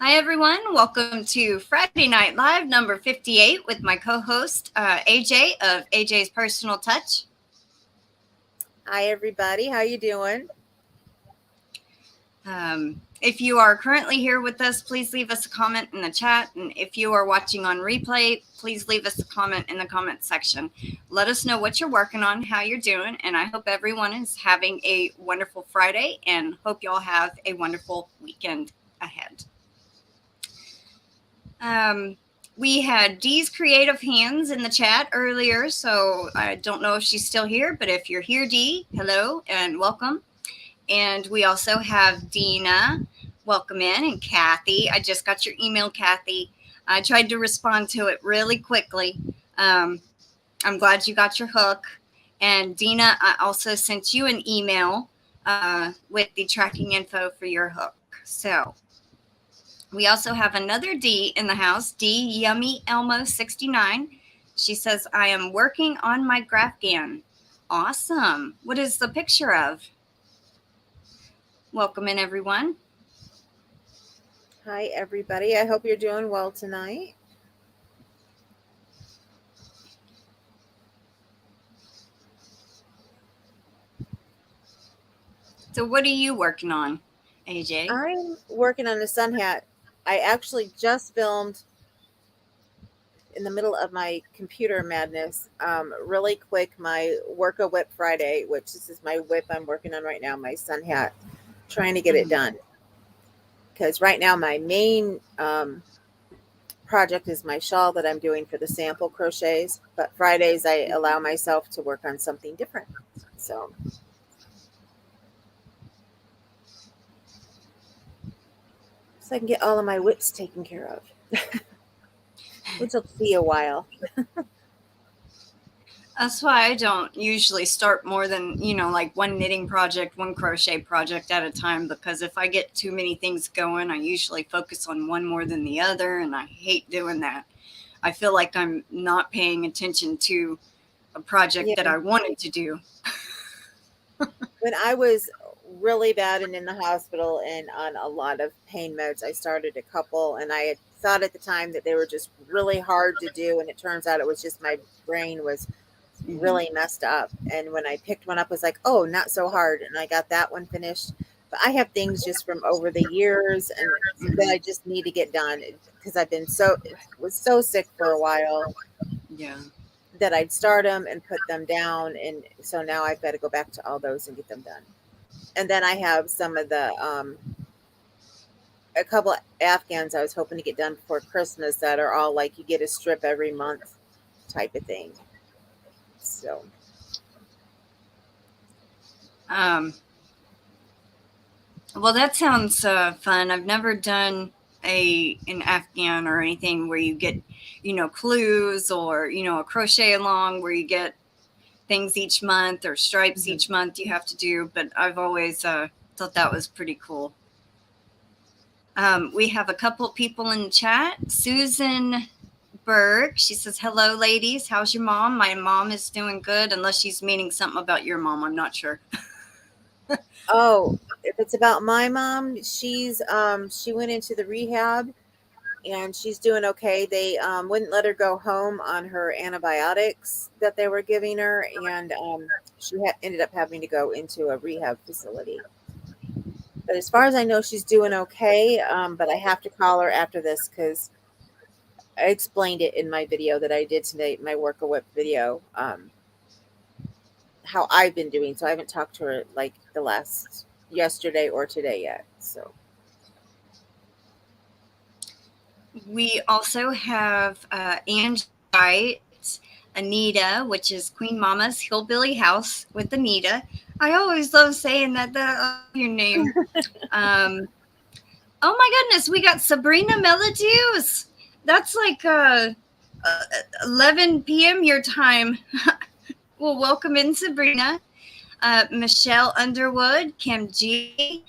Hi, everyone. Welcome to Friday Night Live number 58 with my co-host, AJ of AJ's Personal Touch. Hi, everybody. How you doing? If you are currently here with us, please leave us a comment in the chat. And if you are watching on replay, please leave us a comment in the comment section. Let us know what you're working on, how you're doing. And I hope everyone is having a wonderful Friday and hope you all have a wonderful weekend ahead. We had Dee's Creative Hands in the chat earlier, so I don't know if she's still here, but if you're here, Dee, hello and welcome. And we also have Dina, welcome in, and Kathy. I just got your email, Kathy. I tried to respond to it really quickly. I'm glad you got your hook. And Dina, I also sent you an email with the tracking info for your hook. So we also have another D in the house, D Yummy Elmo 69. She says, I am working on my Grafgan. Awesome. What is the picture of? Welcome in, everyone. Hi, everybody. I hope you're doing well tonight. So what are you working on, AJ? I'm working on a sun hat. I actually just filmed in the middle of my computer madness, really quick, my Work a Whip Friday, which this is my whip I'm working on right now, my sun hat, trying to get it done. Because right now my main project is my shawl that I'm doing for the sample crochets, but Fridays I allow myself to work on something different. So I can get all of my whips taken care of, which will be a while. That's why I don't usually start more than, like one knitting project, one crochet project at a time, because if I get too many things going, I usually focus on one more than the other, and I hate doing that. I feel like I'm not paying attention to a project that I wanted to do. When I was really bad and in the hospital and on a lot of pain meds, I started a couple, and I had thought at the time that they were just really hard to do, and it turns out it was just my brain was really messed up. And when I picked one up, I was like, oh, not so hard, and I got that one finished. But I have things just from over the years and that I just need to get done because I've been was so sick for a while. Yeah. That I'd start them and put them down, and so now I've got to go back to all those and get them done. And then I have some of the a couple of Afghans I was hoping to get done before Christmas that are all like you get a strip every month type of thing. So well, that sounds fun. I've never done an Afghan or anything where you get, clues or, a crochet along where you get things each month or stripes each month you have to do. But I've always thought that was pretty cool. We have a couple of people in the chat. Susan Berg, she says, hello, ladies. How's your mom? My mom is doing good, unless she's meaning something about your mom. I'm not sure. Oh, if it's about my mom, she's she went into the rehab and she's doing okay. They wouldn't let her go home on her antibiotics that they were giving her, and she ended up having to go into a rehab facility. But as far as I know, she's doing okay. But I have to call her after this because I explained it in my video that I did today, my Work a Whip video, how I've been doing. So I haven't talked to her like the last yesterday or today yet. So we also have Angie Wright, Anita, which is Queen Mama's Hillbilly House with Anita. I always love saying that. Your name. Oh my goodness, we got Sabrina Melodius. That's like 11 p.m. your time. Well, welcome in, Sabrina. Michelle Underwood, Kim G,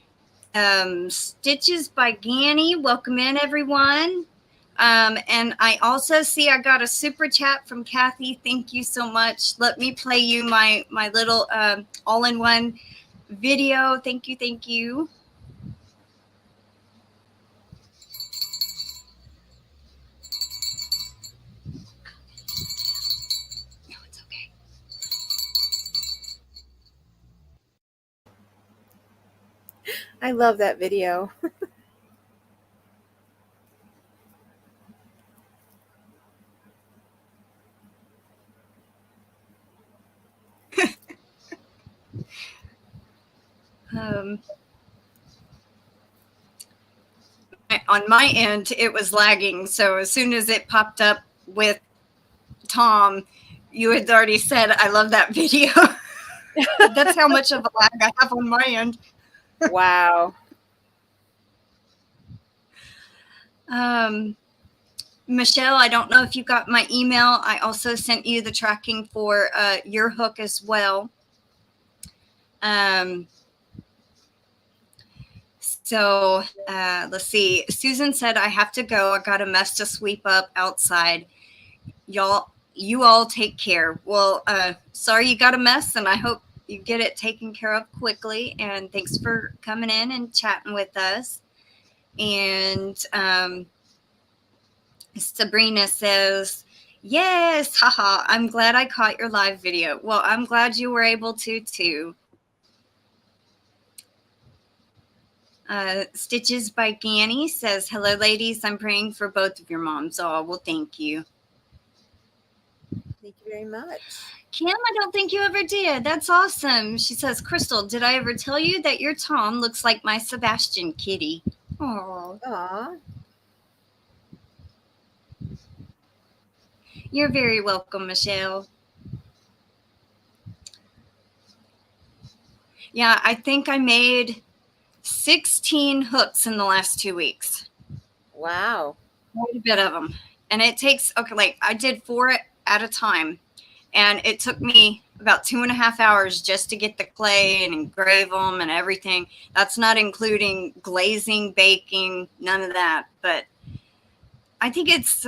Stitches by Ganny. Welcome in, everyone. And I also see I got a super chat from Kathy. Thank you so much. Let me play you my little all-in-one video. Thank you. I love that video. Um, on my end, it was lagging. So as soon as it popped up with Tom, you had already said, I love that video. That's how much of a lag I have on my end. Wow. Michelle, I don't know if you got my email. I also sent you the tracking for your hook as well. So let's see. Susan said, I have to go. I got a mess to sweep up outside. You all take care. Well, sorry you got a mess, and I hope you get it taken care of quickly. And thanks for coming in and chatting with us. And Sabrina says, yes, haha, I'm glad I caught your live video. Well, I'm glad you were able to too. Stitches by Ganny says, hello, ladies. I'm praying for both of your moms. Oh, well, thank you. Thank you very much. Kim, I don't think you ever did. That's awesome. She says, Crystal, did I ever tell you that your Tom looks like my Sebastian kitty? Oh. Aw. You're very welcome, Michelle. Yeah, I think I made 16 hooks in the last 2 weeks. Wow. Quite a bit of them. And it takes, okay, like I did 4 at a time. And it took me about 2.5 hours just to get the clay and engrave them and everything. That's not including glazing, baking, none of that. But I think it's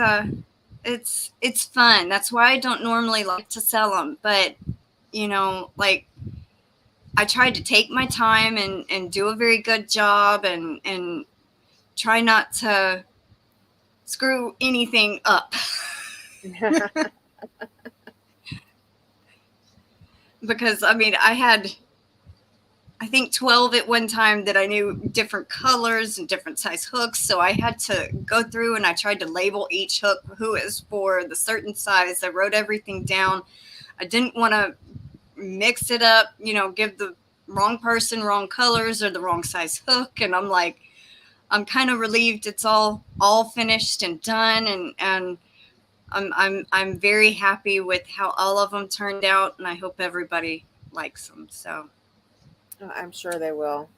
fun. That's why I don't normally like to sell them. But, you know, like I tried to take my time and do a very good job and try not to screw anything up. Because, I mean, I had, I think 12 at one time that I knew different colors and different size hooks. So I had to go through and I tried to label each hook who is for the certain size. I wrote everything down. I didn't want to mix it up, you know, give the wrong person wrong colors or the wrong size hook. And I'm like, I'm kind of relieved it's all finished and done. And I'm very happy with how all of them turned out, and I hope everybody likes them. So I'm sure they will.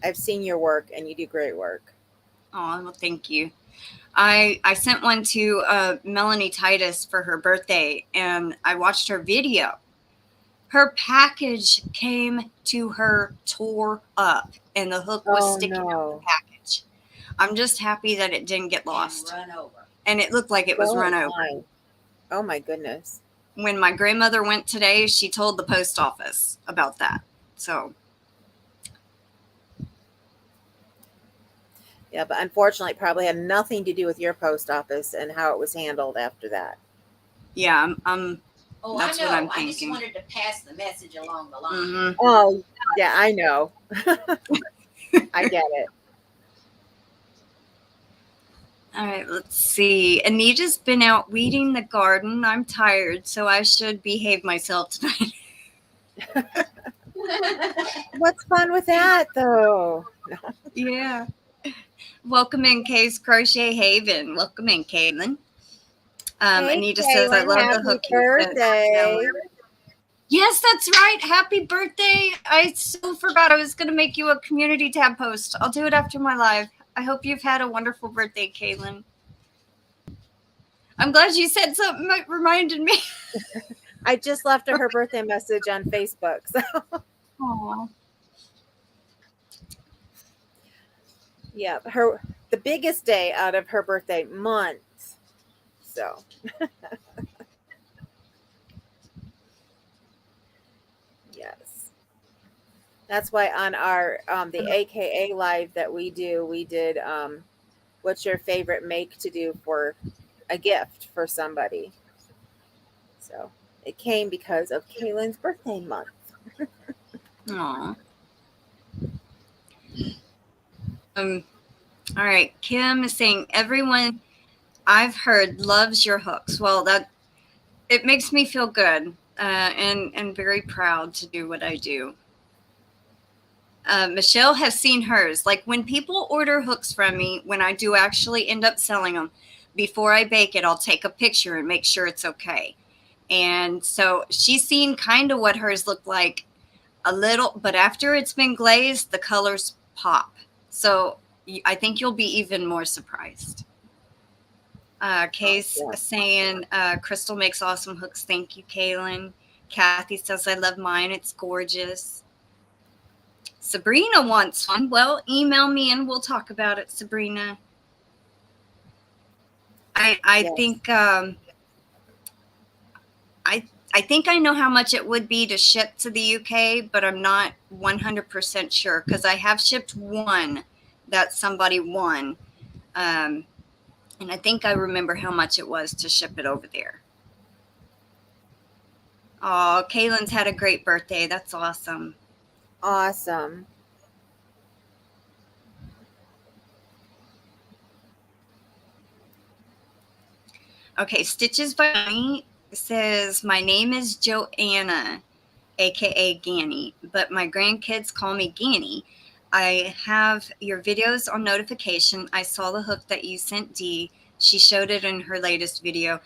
I've seen your work, and you do great work. Oh, well, thank you. I sent one to Melanie Titus for her birthday, and I watched her video. Her package came to her tore up, and the hook was sticking out the package. I'm just happy that it didn't get lost. And run over. And it looked like it was run over. Oh, my goodness. When my grandmother went today, she told the post office about that. So. Yeah, but unfortunately, it probably had nothing to do with your post office and how it was handled after that. Yeah, Oh, that's I know. what I'm I thinking. just wanted to pass the message along the line. Mm-hmm. Oh, yeah, I know. I get it. All right, let's see. Anita's been out weeding the garden. I'm tired, so I should behave myself tonight. What's fun with that, though? Yeah. Welcome in, Kay's Crochet Haven. Welcome in, Caitlin. Hey, Anita Caitlin, says, I love the hook. birthday. Yes, that's right. Happy birthday. I so forgot I was going to make you a community tab post. I'll do it after my live. I hope you've had a wonderful birthday, Caitlin. I'm glad you said something that reminded me. I just left her birthday message on Facebook. So. Aww. Yeah, the biggest day out of her birthday month. So. Yes. That's why on our the AKA live that we did what's your favorite make to do for a gift for somebody. So it came because of Kaylin's birthday month. Aww. All right. Kim is saying everyone I've heard loves your hooks. Well, that it makes me feel good and very proud to do what I do. Michelle has seen hers. Like when people order hooks from me, when I do actually end up selling them, before I bake it, I'll take a picture and make sure it's okay. And so she's seen kind of what hers look like a little, but after it's been glazed, the colors pop. So I think you'll be even more surprised. Kay's saying, Crystal makes awesome hooks. Thank you, Kaylin. Kathy says, I love mine. It's gorgeous. Sabrina wants one. Well, email me and we'll talk about it, Sabrina. I think I think I know how much it would be to ship to the UK, but I'm not 100% sure because I have shipped one that somebody won. And I think I remember how much it was to ship it over there. Oh, Kaylin's had a great birthday. That's awesome. Awesome. Okay, Stitches by Me says, my name is Joanna, aka Ganny, but my grandkids call me Ganny. I have your videos on notification. I saw the hook that you sent Dee. She showed it in her latest video.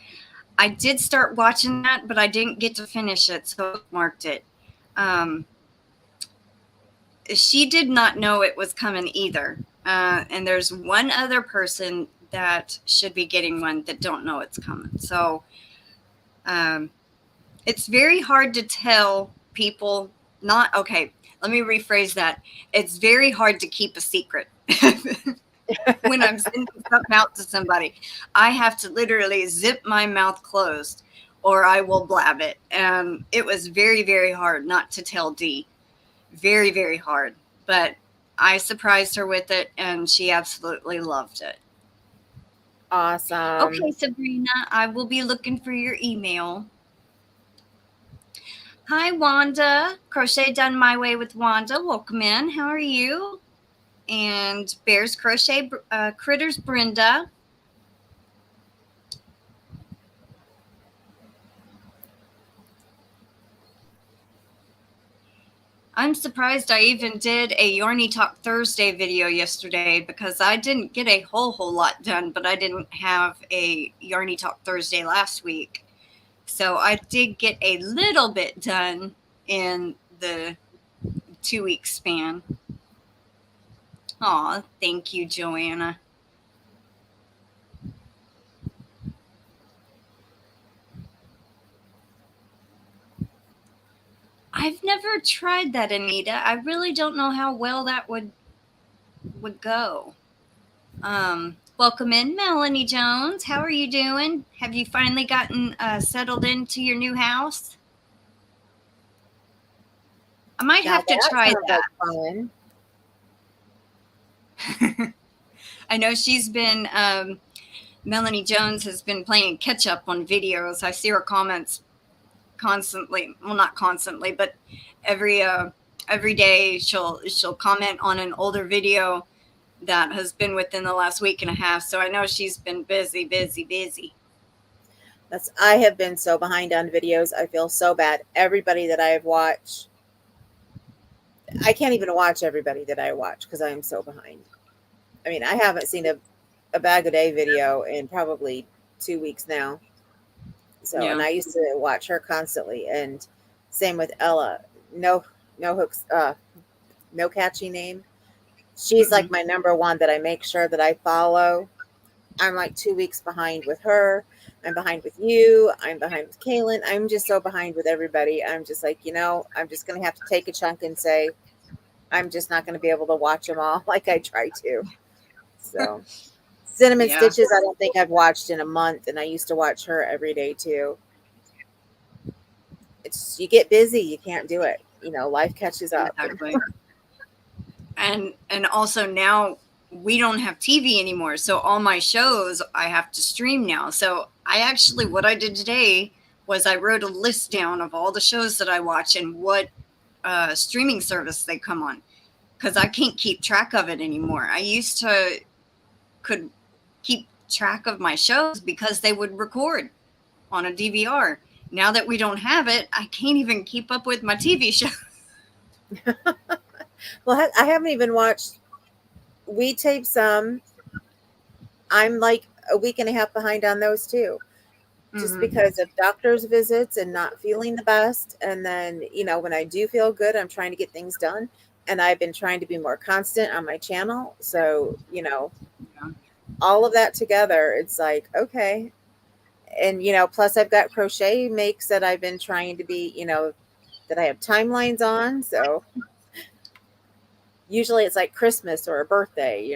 I did start watching that, but I didn't get to finish it, so I marked it. She did not know it was coming either. And there's one other person that should be getting one that don't know it's coming. So it's very hard to tell people not, okay, let me rephrase that. It's very hard to keep a secret. When I'm sending something out to somebody, I have to literally zip my mouth closed or I will blab it. And it was very, very hard not to tell Dee. Very, very hard. But I surprised her with it and she absolutely loved it. Awesome. Okay, Sabrina, I will be looking for your email. Hi, Wanda. Crochet Done My Way with Wanda. Welcome in. How are you? And Bears Crochet Critters Brenda. I'm surprised I even did a Yarny Talk Thursday video yesterday because I didn't get a whole lot done, but I didn't have a Yarny Talk Thursday last week. So I did get a little bit done in the 2-week span. Aw, thank you, Joanna. I've never tried that, Anita. I really don't know how well that would go. Welcome in, Melanie Jones. How are you doing? Have you finally gotten settled into your new house? I might have to try that. I know she's been, Melanie Jones has been playing catch up on videos. I see her comments constantly. Well, not constantly, but every day she'll comment on an older video that has been within the last week and a half. So I know she's been busy. I have been so behind on videos. I feel so bad. Everybody that I have watched, I can't even watch everybody that I watch because I am so behind. I mean, I haven't seen a Bag a Day video in probably 2 weeks now. So, yeah. And I used to watch her constantly. And same with Ella. No hooks, no catchy name. She's like my number one that I make sure that I follow. I'm like 2 weeks behind with her. I'm behind with you. I'm behind with Kaylin. I'm just so behind with everybody. I'm just like, I'm just going to have to take a chunk and say, I'm just not going to be able to watch them all like I try to. So Cinnamon Stitches, I don't think I've watched in a month. And I used to watch her every day too. It's, you get busy. You can't do it. Life catches up. Exactly. And also now we don't have TV anymore. So all my shows I have to stream now. So what I did today was I wrote a list down of all the shows that I watch and what streaming service they come on. because I can't keep track of it anymore. I used to could keep track of my shows because they would record on a DVR. Now that we don't have it, I can't even keep up with my TV show. Well, I haven't even watched. We tape some. I'm like a week and a half behind on those too, just because of doctor's visits and not feeling the best. And then, when I do feel good, I'm trying to get things done. And I've been trying to be more constant on my channel. So, all of that together, it's like, okay. And, plus I've got crochet makes that I've been trying to be, that I have timelines on. So usually it's like Christmas or a birthday,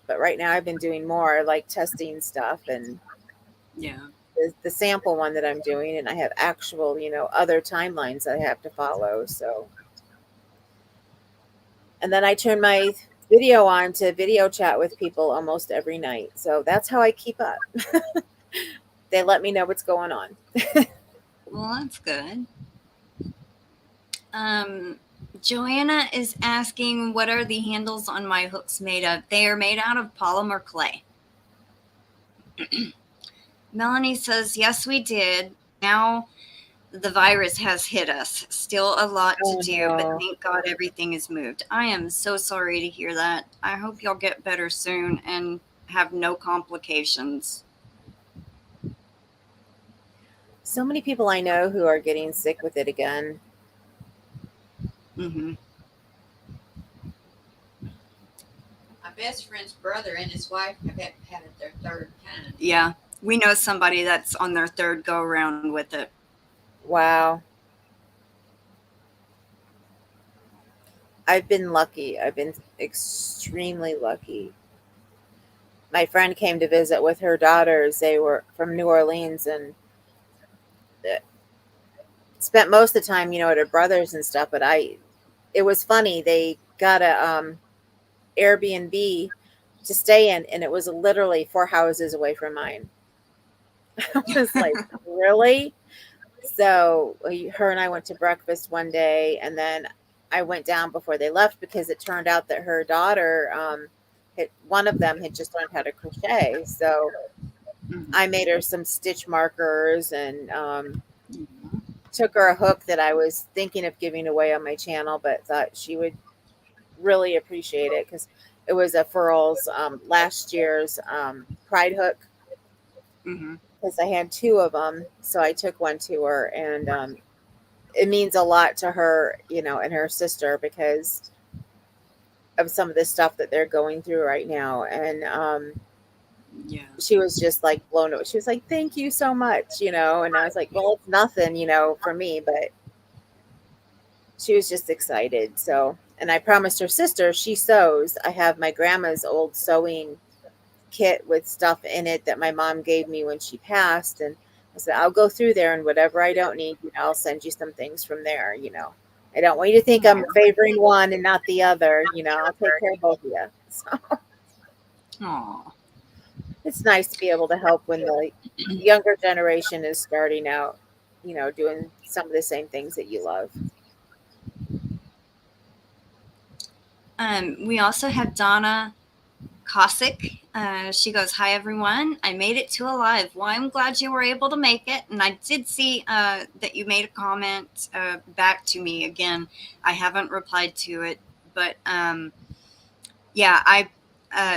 but right now I've been doing more like testing stuff and the sample one that I'm doing. And I have actual, other timelines that I have to follow. So, and then I turn my video on to video chat with people almost every night. So that's how I keep up. They let me know what's going on. Well, that's good. Joanna is asking, what are the handles on my hooks made of? They are made out of polymer clay. Melanie says, yes, we did. Now the virus has hit us. Still a lot to do, but thank God everything is moved. I am so sorry to hear that. I hope y'all get better soon and have no complications. So many people I know who are getting sick with it again. Mm-hmm. My best friend's brother and his wife have had it their third time. Yeah, we know somebody that's on their third go around with it. Wow. I've been lucky. I've been extremely lucky. My friend came to visit with her daughters. They were from New Orleans and spent most of the time, at her brother's and stuff. But it was funny. They got a Airbnb to stay in, and it was literally 4 houses away from mine. I was like, really? So her and I went to breakfast one day, and then I went down before they left because it turned out that her daughter, one of them had just learned how to crochet. So I made her some stitch markers and took her a hook that I was thinking of giving away on my channel, but thought she would really appreciate it because it was a Furls last year's pride hook. Because I had 2 of them, so I took one to her, and it means a lot to her, and her sister because of some of the stuff that they're going through right now. And she was just like blown away. She was like, "Thank you so much," and I was like, "Well, it's nothing, for me," but she was just excited. So, and I promised her sister she sews. I have my grandma's old sewing kit with stuff in it that my mom gave me when she passed, and I said, I'll go through there, and whatever I don't need, I'll send you some things from there. I don't want you to think I'm favoring one and not the other. I'll take care of both of you. So it's nice to be able to help when the younger generation is starting out, doing some of the same things that you love. We also have Donna Cossack. She goes, hi, everyone. I made it to alive. Well, I'm glad you were able to make it. And I did see that you made a comment back to me again. I haven't replied to it. But,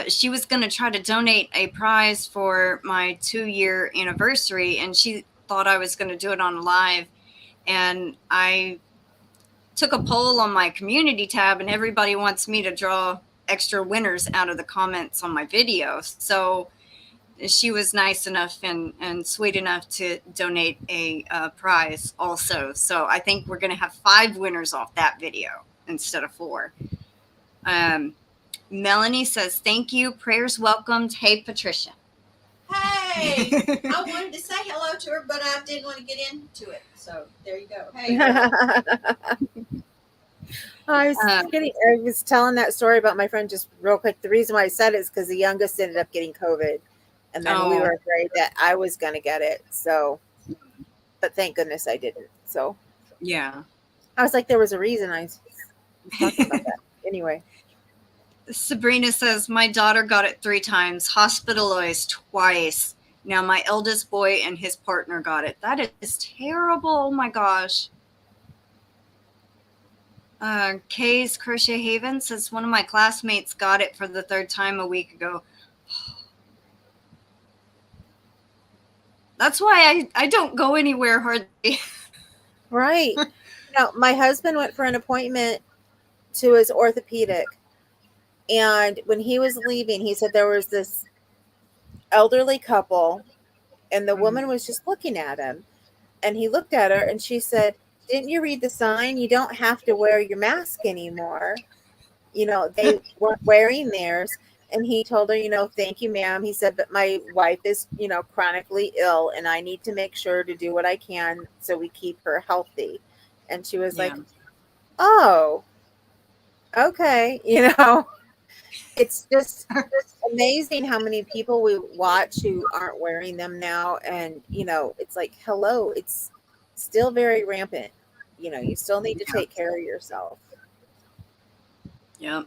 she was going to try to donate a prize for my 2-year anniversary. And she thought I was going to do it on live. And I took a poll on my community tab, and everybody wants me to draw extra winners out of the comments on my video. So she was nice enough and sweet enough to donate a prize also. So I think we're going to have 5 winners off that video instead of 4. Melanie says, thank you. Prayers welcomed. Hey, Patricia. Hey, I wanted to say hello to her, but I didn't want to get into it. So there you go. Hey. I was telling that story about my friend just real quick. The reason why I said it is because the youngest ended up getting COVID, and then we were afraid that I was going to get it. So, but thank goodness I didn't. So, yeah, I was like, there was a reason I was talking about that. Anyway, Sabrina says, my daughter got it 3 times, hospitalized twice. Now my eldest boy and his partner got it. That is terrible. Oh my gosh. Kay's Crochet Haven says, one of my classmates got it for the 3rd time a week ago. That's why I don't go anywhere hardly. Right. Now, my husband went for an appointment to his orthopedic. And when he was leaving, he said there was this elderly couple, and the woman was just looking at him. And he looked at her, and she said, didn't you read the sign? You don't have to wear your mask anymore. You know, they weren't wearing theirs. And he told her, thank you, ma'am. He said, but my wife is, chronically ill, and I need to make sure to do what I can so we keep her healthy. And she was like, oh, okay. It's just amazing how many people we watch who aren't wearing them now. And, it's like, hello, it's still very rampant. You still need to take care of yourself. Yep.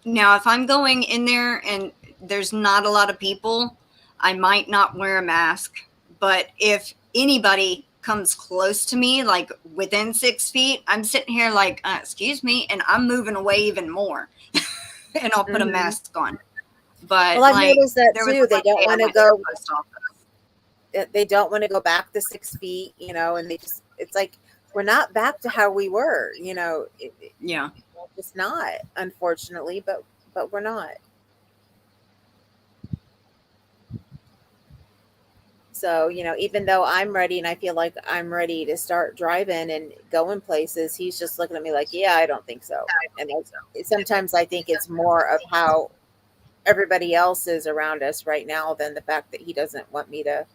Now if I'm going in there and there's not a lot of people, I might not wear a mask. But if anybody comes close to me, like within 6 feet, I'm sitting here like, excuse me, and I'm moving away even more. And I'll put a mask on. But I've noticed that too. They don't want to go. They don't want to go back to 6 feet, and it's like, we're not back to how we were, Yeah. It's not, unfortunately, but we're not. So, even though I'm ready and I feel like I'm ready to start driving and going places, he's just looking at me like, yeah, I don't think so. And sometimes I think it's more of how everybody else is around us right now than the fact that he doesn't want me to,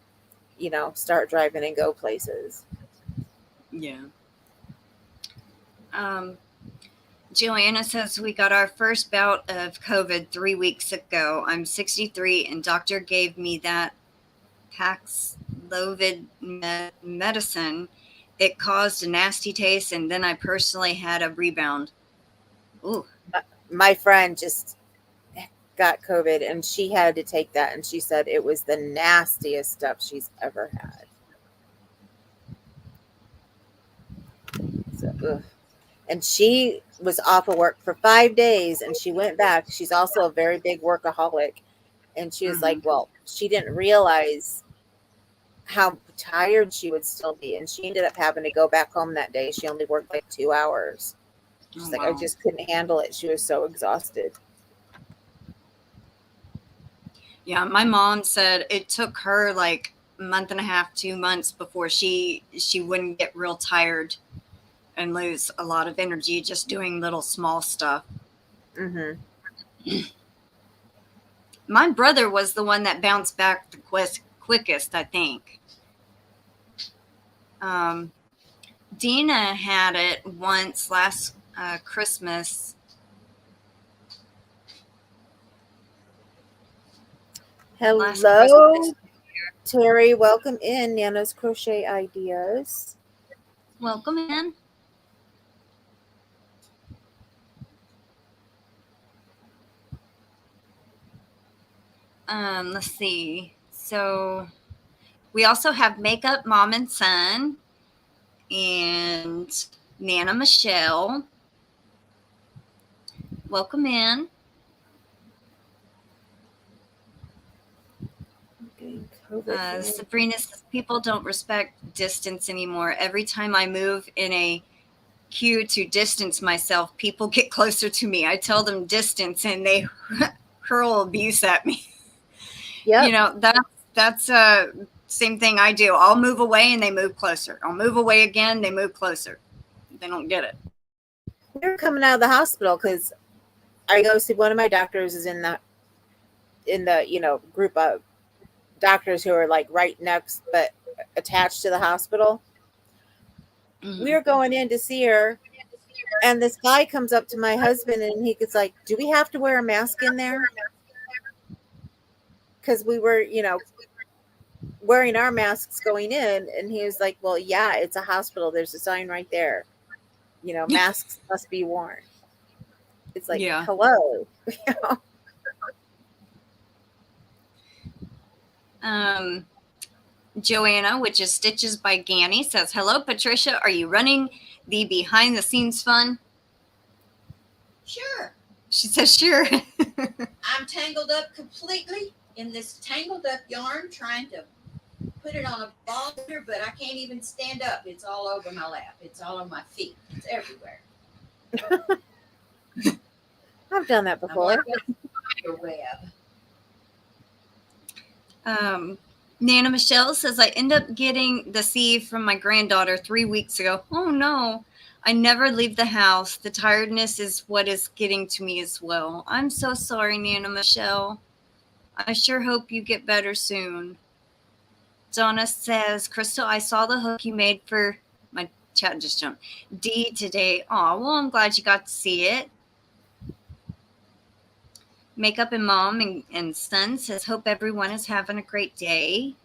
start driving and go places. Yeah. Joanna says, we got our first bout of COVID 3 weeks ago. I'm 63 and doctor gave me that Paxlovid medicine. It caused a nasty taste, and then I personally had a rebound. Ooh. My friend just got COVID, and she had to take that, and she said it was the nastiest stuff she's ever had. So, ugh. And she was off of work for 5 days, and she went back. She's also a very big workaholic, and she was like, well, she didn't realize how tired she would still be, and she ended up having to go back home that day. She only worked like 2 hours. She's like, I just couldn't handle it. She was so exhausted. Yeah, my mom said it took her like a month and a half, 2 months before she wouldn't get real tired and lose a lot of energy just doing little small stuff. My brother was the one that bounced back the quickest, I think. Dina had it once last Christmas. Hello, Terry. Welcome in, Nana's Crochet Ideas. Welcome in. Let's see. So we also have Makeup Mom and Son and Nana Michelle. Welcome in. Sabrina says, people don't respect distance anymore. Every time I move in a queue to distance myself, people get closer to me. I tell them distance and they hurl abuse at me. Yeah. That's same thing I do. I'll move away and they move closer. I'll move away again, they move closer. They don't get it. We were coming out of the hospital because I go see one of my doctors is in the group of doctors who are like right next but attached to the hospital. We were going in to see her, and this guy comes up to my husband and he gets like, do we have to wear a mask in there? Because we were wearing our masks going in, and he was like, well, yeah, it's a hospital, there's a sign right there, masks must be worn. It's like, Yeah. hello. Joanna, which is Stitches by Ganny, says, hello, Patricia. Are you running the behind the scenes fun? Sure. She says, sure. I'm tangled up completely in this tangled up yarn, trying to put it on a ball, but I can't even stand up. It's all over my lap. It's all on my feet. It's everywhere. I've done that I'm before. like a spider web. Nana Michelle says, I end up getting the sieve from my granddaughter 3 weeks ago. Oh, no. I never leave the house. The tiredness is what is getting to me as well. I'm so sorry, Nana Michelle. I sure hope you get better soon. Donna says, Crystal, I saw the hook you made for my chat just jumped. D today. Oh, well, I'm glad you got to see it. Makeup and Mom and Son says, hope everyone is having a great day.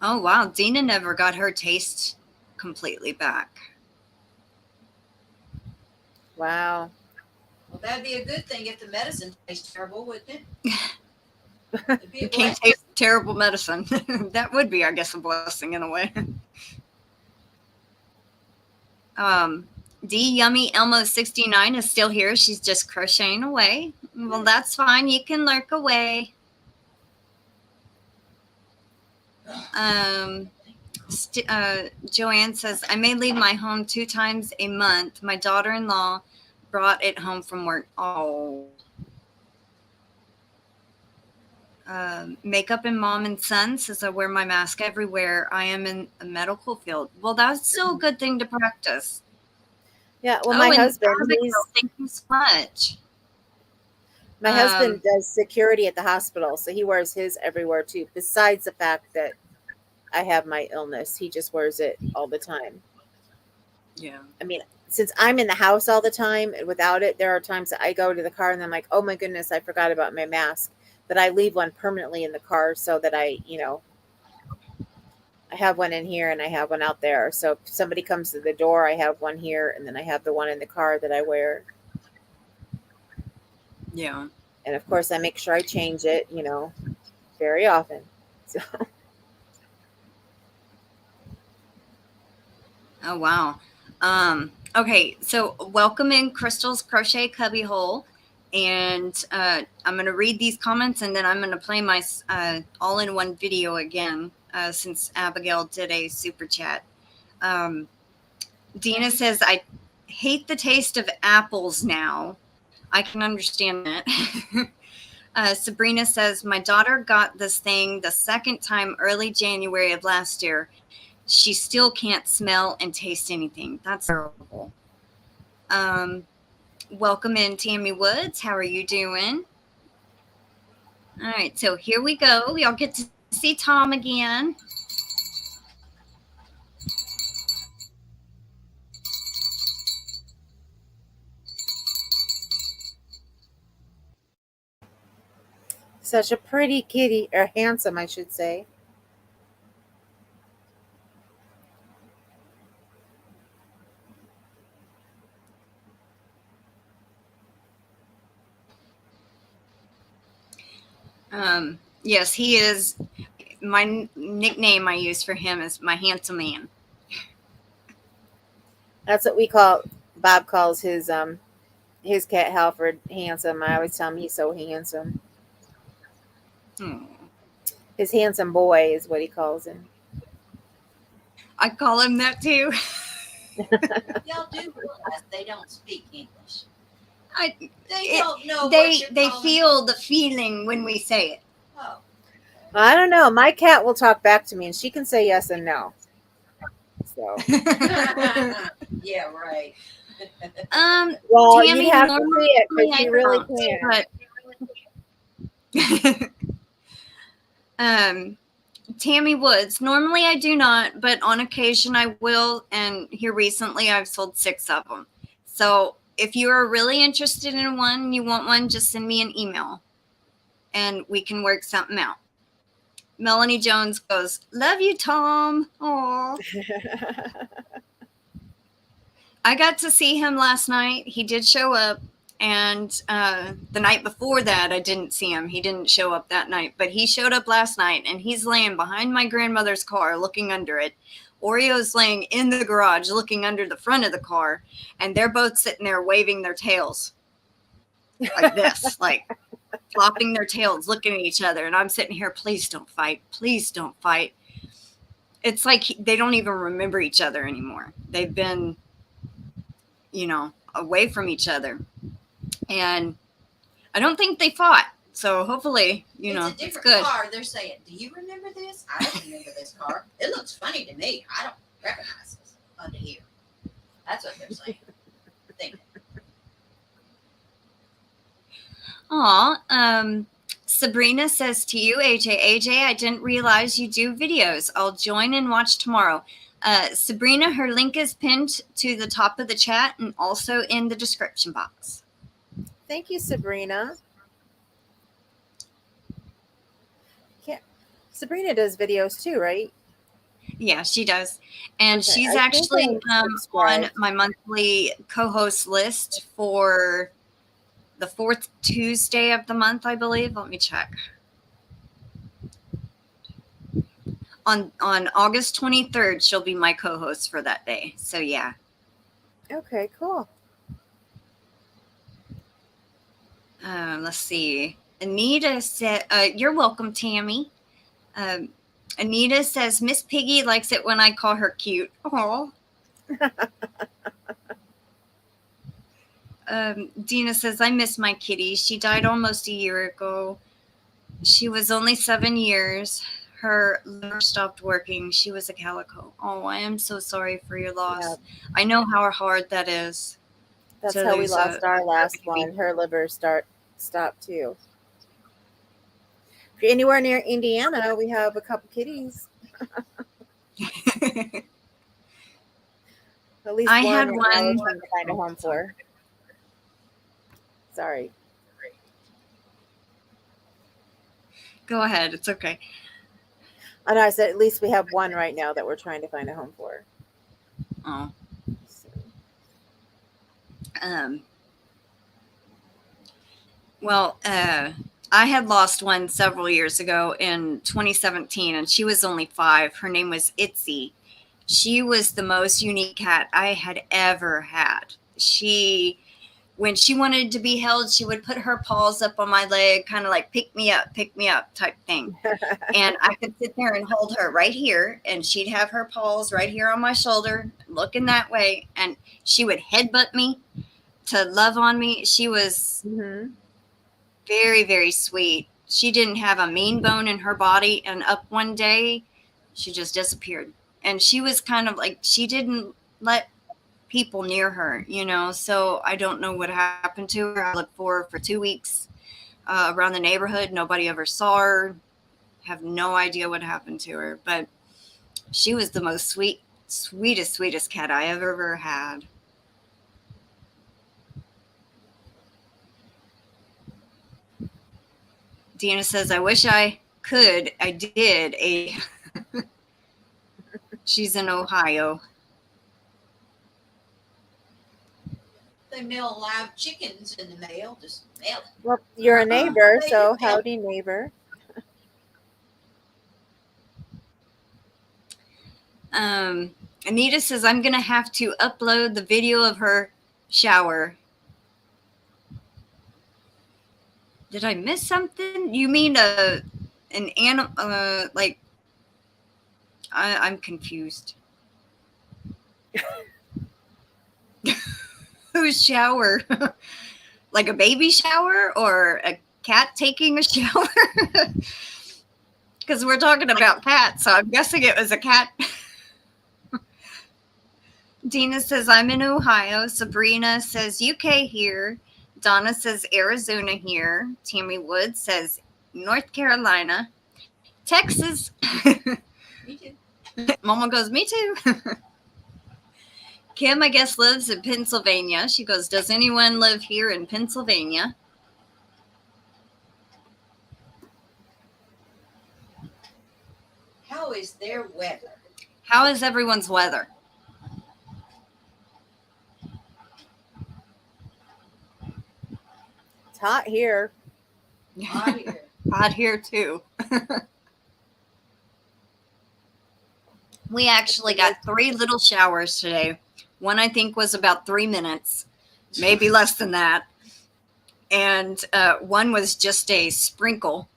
Oh, wow. Dina never got her taste completely back. Wow. Well, that'd be a good thing if the medicine tastes terrible, wouldn't it? It'd be a You can't blessing. taste terrible medicine. That would be, I guess, a blessing in a way. D Yummy Elmo 69 is still here. She's just crocheting away. Well, that's fine. You can lurk away. Joanne says, I may leave my home 2 times a month. My daughter-in-law brought it home from work. Oh. Makeup and Mom and Son says, I wear my mask everywhere. I am in a medical field. Well, that's still a good thing to practice. Yeah, well, my husband, thank you so much. My husband does security at the hospital, so he wears his everywhere too. Besides the fact that I have my illness, he just wears it all the time. Yeah. I mean, since I'm in the house all the time and without it, there are times that I go to the car and I'm like, oh my goodness, I forgot about my mask. But I leave one permanently in the car so that I have one in here and I have one out there. So if somebody comes to the door, I have one here and then I have the one in the car that I wear. Yeah. And of course I make sure I change it, very often. So Oh, wow. Okay, so welcome in Crystal's Crochet Cubbyhole. And I'm going to read these comments and then I'm going to play my all-in-one video again since Abigail did a super chat. Dina says, I hate the taste of apples now. I can understand that. Sabrina says, my daughter got this thing the second time early January of last year. She still can't smell and taste anything. That's terrible. Welcome in, Tammy Woods. How are you doing? All right, so here we go. Y'all get to see Tom again. such a pretty kitty, or handsome, I should say. Yes, he is. My nickname I use for him is my handsome man. That's what Bob calls his cat Halford handsome. I always tell him he's so handsome. His handsome boy is what he calls him. I call him that too. Y'all do realize they don't speak English. They don't know. They feel the feeling when we say it. Oh. I don't know. My cat will talk back to me, and she can say yes and no. So. Yeah, right. Well, Tammy, you have to see it because she really can. Tammy Woods. Normally I do not, but on occasion I will. And here recently I've sold 6 of them. So if you are really interested in one, you want one, just send me an email and we can work something out. Melanie Jones goes, love you, Tom. Aw. I got to see him last night. He did show up. And the night before that, I didn't see him. He didn't show up that night. But he showed up last night, and he's laying behind my grandmother's car looking under it. Oreo's laying in the garage looking under the front of the car. And they're both sitting there waving their tails like this, like flopping their tails, looking at each other. And I'm sitting here, please don't fight. Please don't fight. It's like they don't even remember each other anymore. They've been, away from each other. And I don't think they fought. So hopefully, it's a different it's good. car. They're saying, do you remember this? I don't remember this car. It looks funny to me. I don't recognize this under here. That's what they're saying. Thinking. Aw, Sabrina says to you, AJ, I didn't realize you do videos. I'll join and watch tomorrow. Sabrina, her link is pinned to the top of the chat and also in the description box. Thank you, Sabrina. Sabrina does videos too, right? Yeah, she does. And Okay, she's I actually think I'm on subscribed. my monthly co-host list for the 4th Tuesday of the month, I believe. Let me check. On August 23rd, she'll be my co-host for that day. So, yeah. Okay, cool. Let's see. Anita said, you're welcome, Tammy. Anita says, Miss Piggy likes it when I call her cute. Oh. Dina says, I miss my kitty. She died almost a year ago. She was only 7 years. Her liver stopped working. She was a calico. Oh, I am so sorry for your loss. Yeah. I know how hard that is. That's how we lost our last one. Her liver stopped too. If you're anywhere near Indiana, we have a couple kitties. At least I one had right one. now we're trying to find a home for. Sorry. Go ahead. It's okay. I know I said at least we have one right now that we're trying to find a home for. Oh. So. Well, I had lost one several years ago in 2017, and she was only 5. Her name was Itzy. She was the most unique cat I had ever had. When she wanted to be held, she would put her paws up on my leg, kind of like pick me up type thing. And I could sit there and hold her right here, and she'd have her paws right here on my shoulder, looking that way. And she would headbutt me to love on me. She was very, very sweet. She didn't have a mean bone in her body. And up one day, she just disappeared. And she was kind of like, she didn't let people near her, so I don't know what happened to her. I looked for her for 2 weeks around the neighborhood. Nobody ever saw her. Have no idea what happened to her, but she was the most sweetest cat I ever had. Dina says, I wish I could. I did. She's in Ohio. They mail live chickens in the mail. Just mail it. Well, you're a neighbor, so howdy, neighbor. Anita says, I'm going to have to upload the video of her shower. Did I miss something? You mean an animal? Like, I'm confused. Whose shower? Like a baby shower or a cat taking a shower? Because we're talking about cats, so I'm guessing it was a cat. Dina says, I'm in Ohio. Sabrina says, UK here. Donna says, Arizona here. Tammy Wood says, North Carolina. Texas. Me too. Mama goes, me too. Kim, I guess, lives in Pennsylvania. She goes, does anyone live here in Pennsylvania? How is their weather? How is everyone's weather? hot here. Hot here. Hot here too. We actually got 3 little showers today. One I think was about 3 minutes, maybe less than that. And one was just a sprinkle.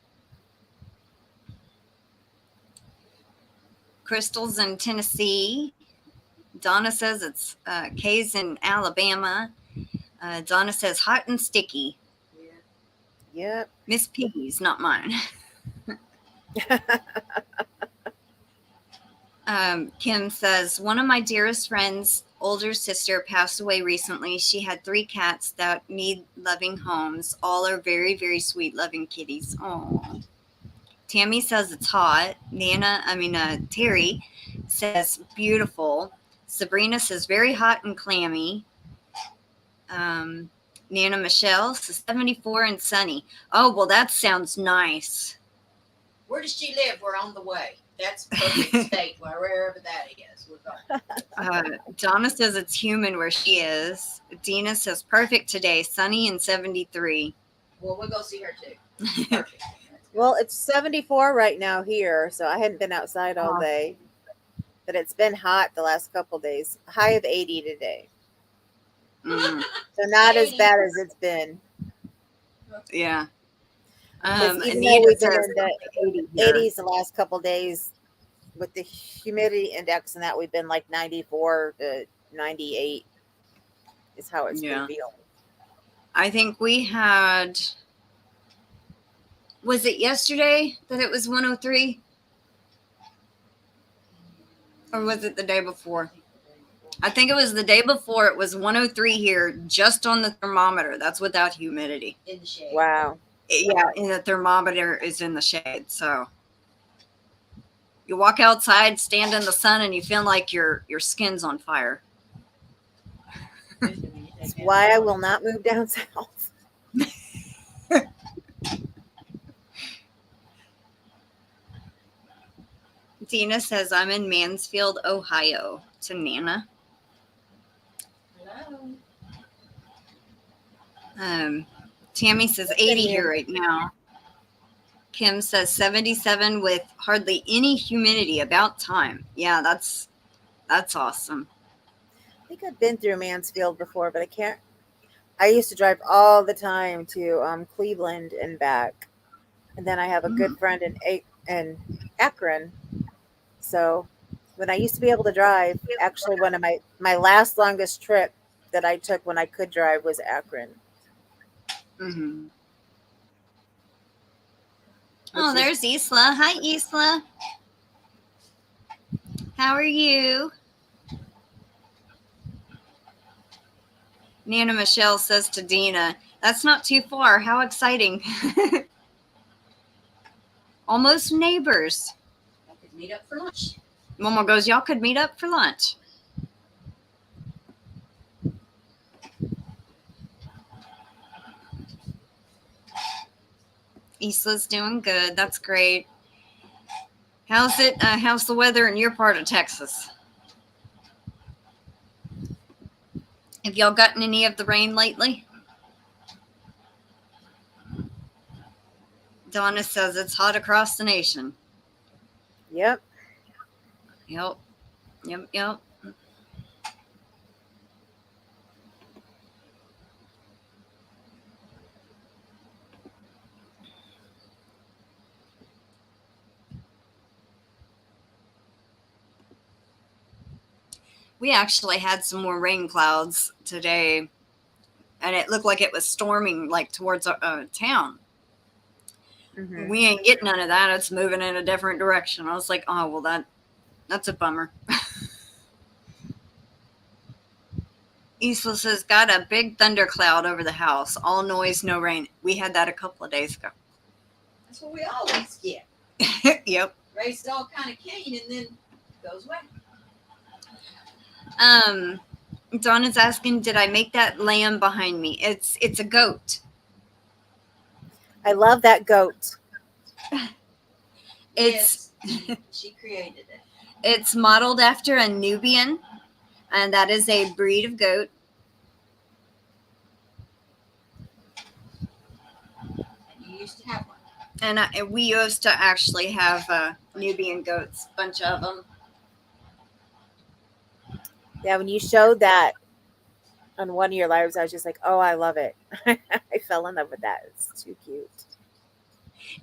Crystal's in Tennessee. Donna says it's Kay's in Alabama. Donna says hot and sticky. Yep. Miss Piggy's, not mine. Kim says, one of my dearest friends' older sister passed away recently. She had 3 cats that need loving homes. All are very, very sweet, loving kitties. Oh. Tammy says it's hot. Terry says beautiful. Sabrina says very hot and clammy. Nana Michelle says 74 and sunny. Oh, well, that sounds nice. Where does she live? We're on the way. That's perfect state, wherever that is. We're going. Donna says it's humid where she is. Dina says perfect today, sunny and 73. Well, we'll go see her too. Perfect. Well, it's 74 right now here, so I hadn't been outside all day. But it's been hot the last couple days. High of 80 today. Mm. So not as bad as it's been. Yeah. Even though Anita we've been says in the 80s the last couple days with the humidity index and that, we've been like 94 to 98 is how it's been feeling. I think we had, was it yesterday that it was 103? Or was it the day before? I think it was the day before. It was 103 here just on the thermometer. That's without humidity. In the shade. Wow. Yeah, and the thermometer is in the shade. So you walk outside, stand in the sun, and you feel like your skin's on fire. That's why I will not move down south. Dina says, I'm in Mansfield, Ohio, to Nana. Hello. Tammy says 80 here right now. Kim says 77 with hardly any humidity. About time. Yeah, that's awesome. I think I've been through Mansfield before, but I can't. I used to drive all the time to Cleveland and back. And then I have a good friend in Akron. So when I used to be able to drive, actually one of my last longest trip that I took when I could drive was Akron. Mm-hmm. Oh, there's Isla. Hi, Isla. How are you? Nana Michelle says to Dina, that's not too far. How exciting. Almost neighbors. I could meet up for lunch. Mama goes, y'all could meet up for lunch. Isla's doing good. That's great. How's it? How's the weather in your part of Texas? Have y'all gotten any of the rain lately? Donna says it's hot across the nation. Yep. Yep. We actually had some more rain clouds today, and it looked like it was storming like towards town. Mm-hmm. We ain't getting none of that. It's moving in a different direction. I was like, oh, well, that's a bummer. Isla says, got a big thundercloud over the house. All noise, no rain. We had that a couple of days ago. That's what we always get. Yep. Raised all kind of cane and then goes away. Donna's asking, did I make that lamb behind me? It's a goat. I love that goat. Yes, she created it. It's modeled after a Nubian, and that is a breed of goat. used to have one. And we used to actually have Nubian goats, a bunch of them. Yeah, when you showed that on one of your lives, I was just like, oh, I love it. I fell in love with that. It's too cute.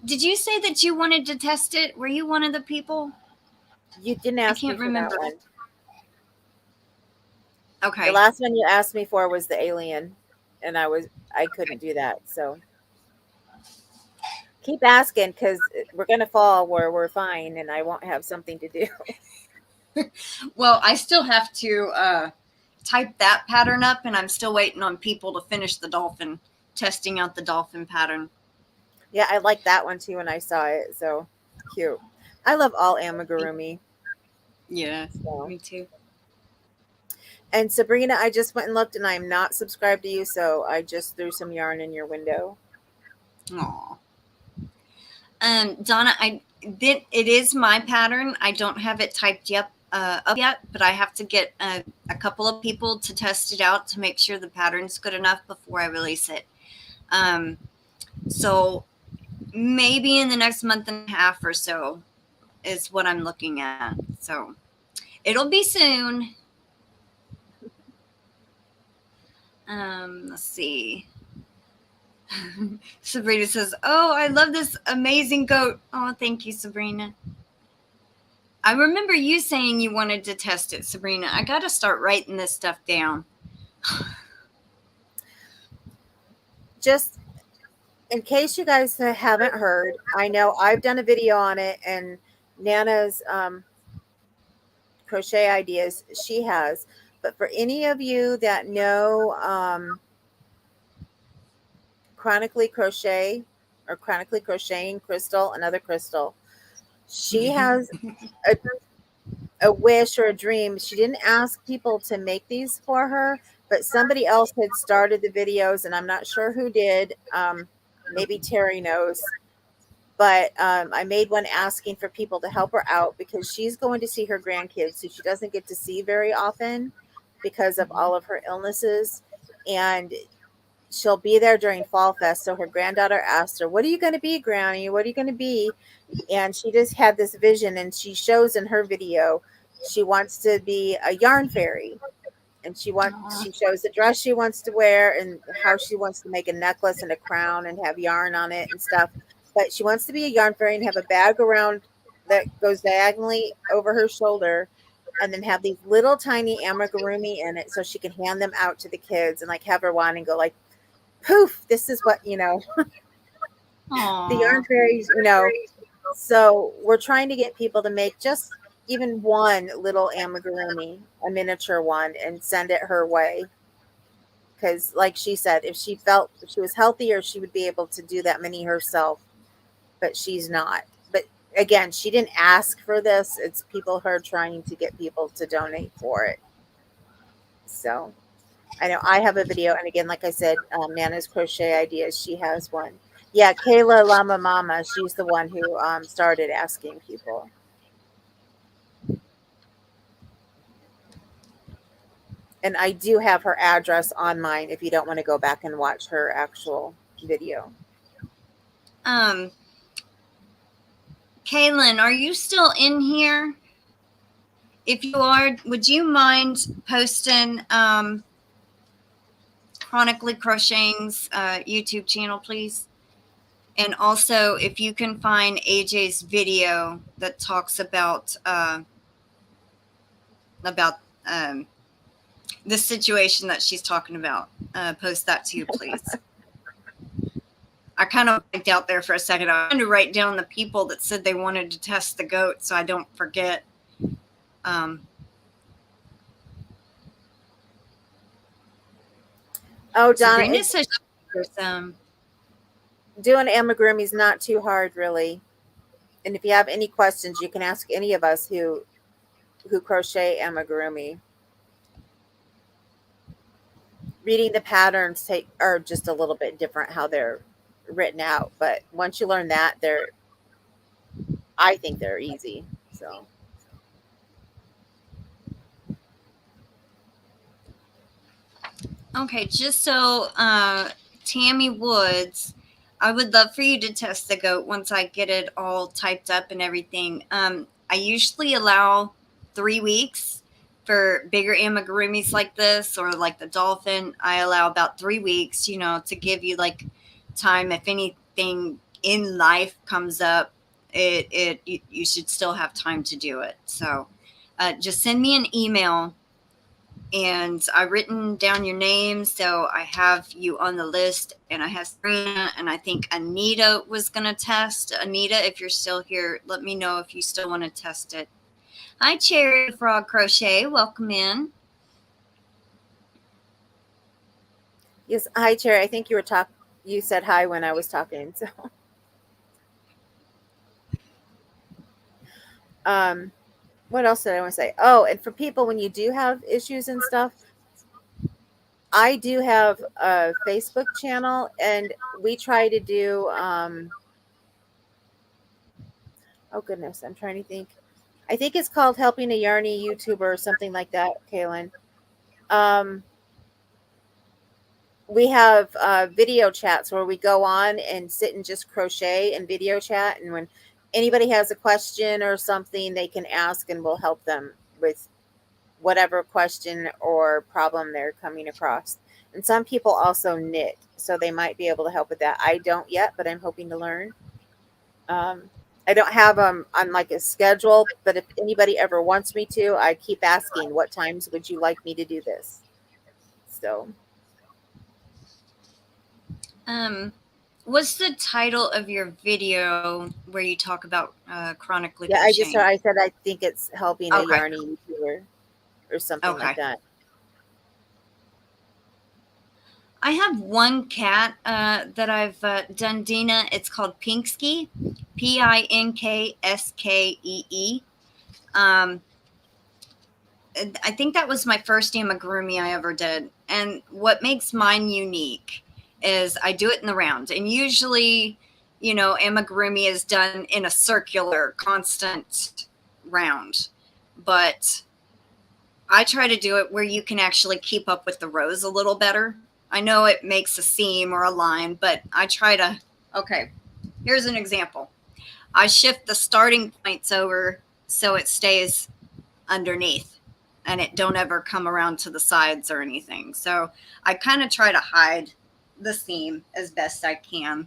Did you say that you wanted to test it? Were you one of the people? You didn't I ask me can't for remember. that one. Okay. The last one you asked me for was the alien, and I couldn't do that. So keep asking, because we're gonna fall where we're fine, and I won't have something to do. Well, I still have to type that pattern up, and I'm still waiting on people to finish the dolphin, testing out the dolphin pattern. Yeah, I like that one too when I saw it. So cute. I love all amigurumi. Yeah, So. me too. And Sabrina, I just went and looked, and I'm not subscribed to you, so I just threw some yarn in your window. Aw. Donna, it is my pattern. I don't have it typed up yet, but I have to get a couple of people to test it out to make sure the pattern's good enough before I release it. So maybe in the next month and a half or so is what I'm looking at. So it'll be soon. Let's see. Sabrina says, "Oh, I love this amazing goat." Oh, thank you, Sabrina. I remember you saying you wanted to test it, Sabrina. I got to start writing this stuff down. Just in case you guys haven't heard, I know I've done a video on it, and Nana's crochet ideas she has. But for any of you that know Chronically Crochet or Chronically Crocheting Crystal, another Crystal, she has a wish or a dream. She didn't ask people to make these for her, but somebody else had started the videos, and I'm not sure who did. Maybe Terry knows. But I made one asking for people to help her out because she's going to see her grandkids who she doesn't get to see very often because of all of her illnesses. And she'll be there during Fall Fest. So her granddaughter asked her, "What are you going to be, Granny? What are you going to be?" And she just had this vision, and she shows in her video she wants to be a yarn fairy. And she shows the dress she wants to wear and how she wants to make a necklace and a crown and have yarn on it and stuff. But she wants to be a yarn fairy and have a bag around that goes diagonally over her shoulder, and then have these little tiny amigurumi in it so she can hand them out to the kids and like have her wand and go like, poof, this is what, the yarn fairies, So we're trying to get people to make just even one little amigurumi, a miniature one, and send it her way. Because like she said, if she was healthier, she would be able to do that many herself, but she's not. But again, she didn't ask for this. It's her trying to get people to donate for it. So I know I have a video. And again, like I said, Nana's Crochet Ideas, she has one. Yeah, Kayla Llama Mama, she's the one who started asking people. And I do have her address on mine if you don't want to go back and watch her actual video. Kaylin, are you still in here? If you are, would you mind posting Chronically Crocheting's YouTube channel, please? And also, if you can find AJ's video that talks about the situation that she's talking about, post that too, please. I kind of blanked out there for a second. I wanted to write down the people that said they wanted to test the goat so I don't forget. Oh, Donna, Sabrina says doing amigurumi is not too hard, really. And if you have any questions, you can ask any of us who crochet amigurumi. Reading the patterns are just a little bit different how they're written out, but once you learn that, I think they're easy. So okay, just so Tammy Woods, I would love for you to test the goat once I get it all typed up and everything. I usually allow 3 weeks for bigger amigurumis like this, or like the dolphin. I allow about 3 weeks, to give you like time. If anything in life comes up, you should still have time to do it. So just send me an email, and I've written down your name, so I have you on the list, and I have Sabrina, and I think Anita was going to test. Anita, if you're still here, let me know if you still want to test it. Hi, Cherry Frog Crochet. Welcome in. Yes, hi, Cherry. I think you said hi when I was talking. So, what else did I want to say? Oh, and for people, when you do have issues and stuff, I do have a Facebook channel, and we try to do, oh goodness, I'm trying to think. I think it's called Helping a Yarny YouTuber or something like that, Kaylin. We have video chats where we go on and sit and just crochet and video chat. And when anybody has a question or something, they can ask, and we'll help them with whatever question or problem they're coming across. And some people also knit, so they might be able to help with that. I don't yet, but I'm hoping to learn. I don't have them on like a schedule, but if anybody ever wants me to, I keep asking, what times would you like me to do this? So, What's the title of your video where you talk about chronically yeah, crocheting? I said I think it's helping a Okay. Yarny YouTuber or something like that. I have one cat that I've done, Dina. It's called Pinkskee, Pinkskee. I think that was my first amigurumi I ever did. And what makes mine unique is I do it in the round. And usually, amigurumi is done in a circular, constant round. But I try to do it where you can actually keep up with the rows a little better. I know it makes a seam or a line, but I try to, okay, here's an example. I shift the starting points over so it stays underneath and it don't ever come around to the sides or anything. So I kind of try to hide the seam as best I can,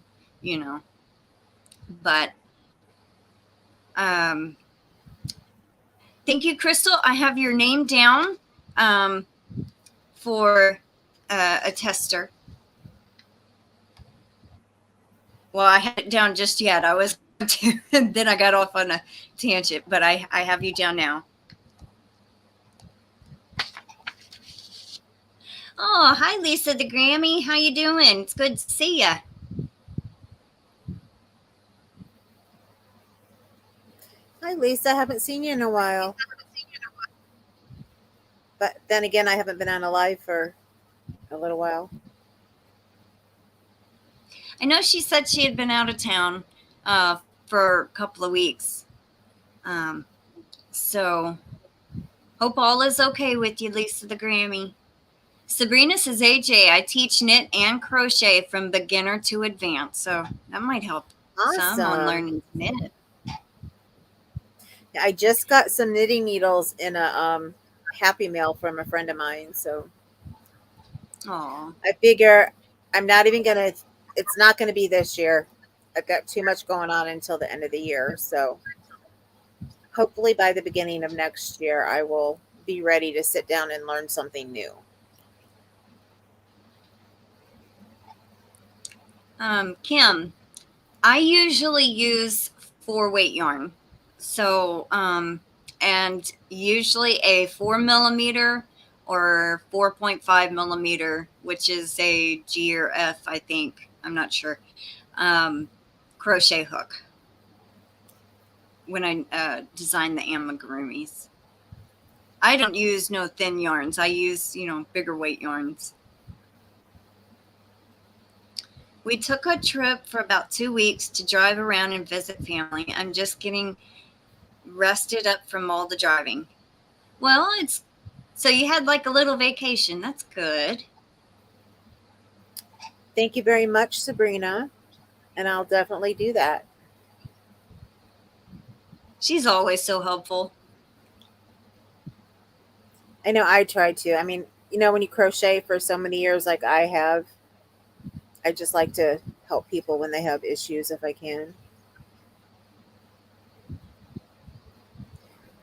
but thank you, Crystal. I have your name down for a tester. Well, I had it down just yet. I was to, and then I got off on a tangent, but I have you down now. Oh, hi, Lisa the Grammy. How you doing? It's good to see you. Hi, Lisa. I haven't seen you in a while. But then again, I haven't been on a live for a little while. I know she said she had been out of town for a couple of weeks. So hope all is okay with you, Lisa the Grammy. Sabrina says, AJ, I teach knit and crochet from beginner to advanced. So that might help some on learning to knit. I just got some knitting needles in a Happy Mail from a friend of mine. So Aww. I figure I'm not even going to, it's not going to be this year. I've got too much going on until the end of the year. So hopefully by the beginning of next year, I will be ready to sit down and learn something new. Kim, I usually use 4-weight yarn. So, and usually a 4mm or 4.5 millimeter, which is a G or F, I think. I'm not sure. Crochet hook when I design the amigurumis. I don't use no thin yarns. I use, bigger weight yarns. We took a trip for about 2 weeks to drive around and visit family. I'm just getting rested up from all the driving. Well, so you had like a little vacation. That's good. Thank you very much, Sabrina. and I'll definitely do that. She's always so helpful. I know I try to. I mean, when you crochet for so many years like I have, I just like to help people when they have issues if I can.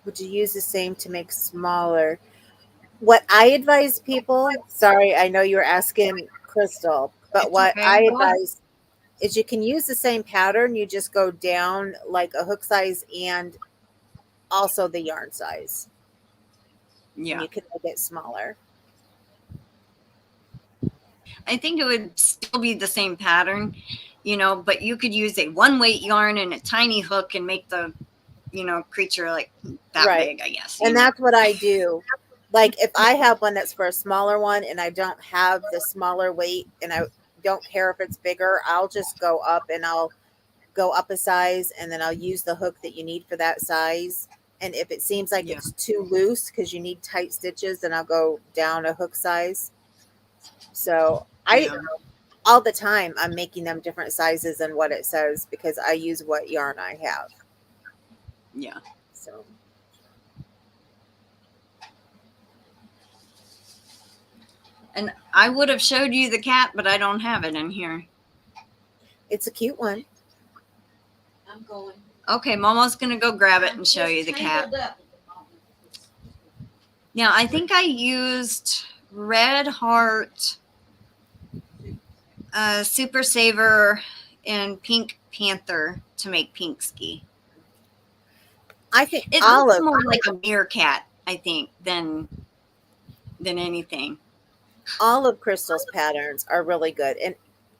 Would you use the same to make smaller? What I advise people, sorry, I know you were asking Crystal, but It's what okay. I Go ahead. advise is you can use the same pattern, you just go down like a hook size and also the yarn size, and Yeah. you can make it smaller. I think it would still be the same pattern, but you could use a one weight yarn and a tiny hook and make the, creature like that Right. big, I guess, And that's what I do. Like if I have one that's for a smaller one and I don't have the smaller weight and I don't care if it's bigger, I'll just go up and I'll go up a size and then I'll use the hook that you need for that size. And if it seems like Yeah. it's too loose because you need tight stitches, then I'll go down a hook size. So Yeah. all the time, I'm making them different sizes than what it says because I use what yarn I have. Yeah. So And I would have showed you the cat, but I don't have it in here. it's a cute one. I'm going. Okay, Mama's going to go grab it I'm and show just you the cat. tangled up at the moment. Now, I think I used Red Heart, Super Saver, and Pink Panther to make Pink Ski. I think It looks more like a meerkat, I think, than anything. all of Crystal's patterns are really good. And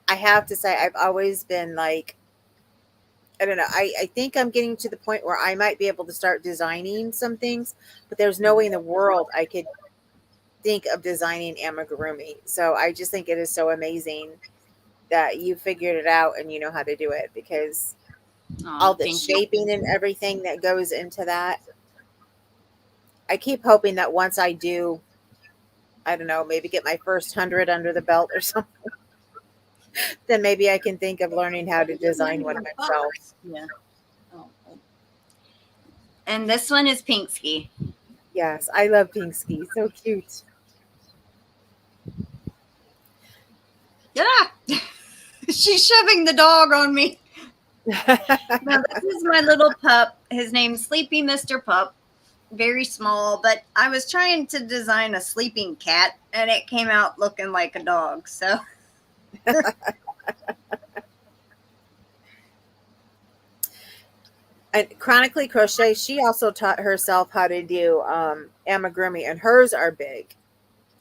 I have to say, I've always been like, I don't know. I think I'm getting to the point where I might be able to start designing some things, but there's no way in the world I could think of designing amigurumi. So I just think it is so amazing that you figured it out and you know how to do it because all the Thank you. shaping and everything that goes into that. I keep hoping that once I do, I don't know, maybe get my first 100 under the belt or something, then maybe I can think of learning how to design one myself. Yeah. Oh. And this one is Pink Ski. Yes, I love Pink Ski. So cute. Yeah. She's shoving the dog on me. Now, this is my little pup. His name's Sleepy Mr. Pup. Very small, but I was trying to design a sleeping cat and it came out looking like a dog. So And Chronically Crochet, she also taught herself how to do amigurumi, and hers are big.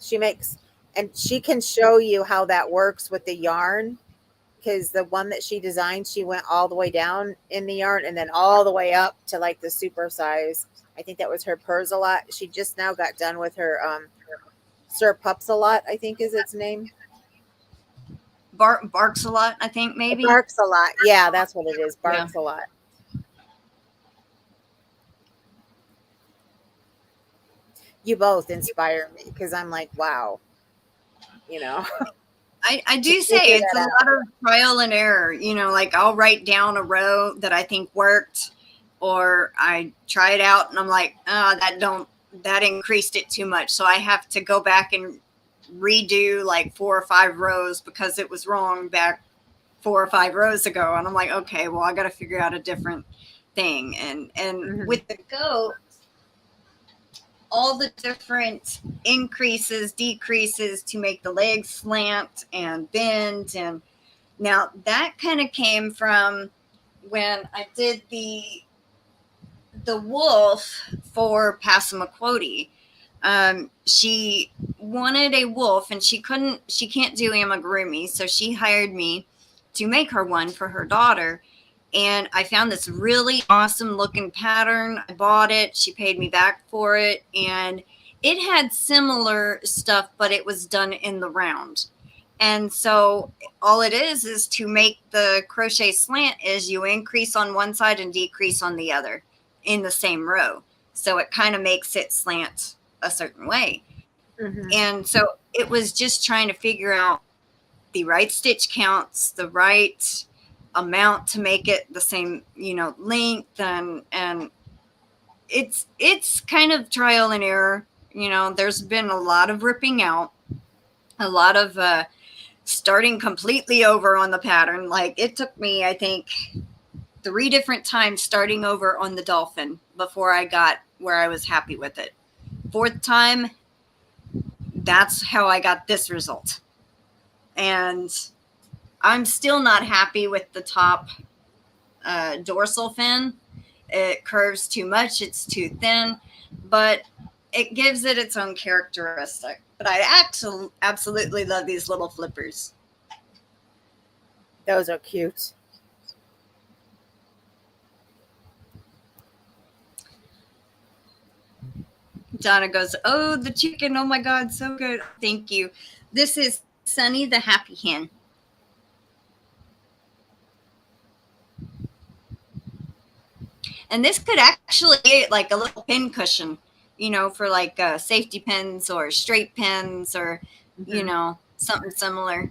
She makes, and she can show you how that works with the yarn because the one that she designed, she went all the way down in the yarn and then all the way up to like the super size. I think that was her Persalot. She just now got done with her Sir Pupsalot, I think is its name. Barks a lot, I think, maybe. Barks a lot. Yeah, that's what it is. Barks a lot. You both inspire me because I'm like, wow, I do say it's a lot of trial and error. Like I'll write down a row that I think worked, or I try it out and I'm like, that increased it too much. So I have to go back and redo like 4 or 5 rows because it was wrong back 4 or 5 rows ago. And I'm like, okay, well, I got to figure out a different thing. And with the goat, all the different increases, decreases to make the legs slant and bend. And now that kind of came from when I did the wolf for Passamaquoddy. She wanted a wolf and she can't do amigurumi. So she hired me to make her one for her daughter. And I found this really awesome looking pattern. I bought it. She paid me back for it. And it had similar stuff, but it was done in the round. And so all it is to make the crochet slant is you increase on one side and decrease on the other in the same row. So it kind of makes it slant a certain way. Mm-hmm. And so it was just trying to figure out the right stitch counts, the right amount to make it the same, length, and it's kind of trial and error. There's been a lot of ripping out, a lot of starting completely over on the pattern. Like, it took me, I think, 3 different times starting over on the dolphin before I got where I was happy with it. 4th time, that's how I got this result. And I'm still not happy with the top dorsal fin. It curves too much. It's too thin, but it gives it its own characteristic. But I absolutely love these little flippers. Those are cute. Donna goes, "Oh, the chicken. Oh my God, so good. Thank you." This is Sunny the Happy Hen. And this could actually be like a little pin cushion, for like safety pins or straight pins or, something similar.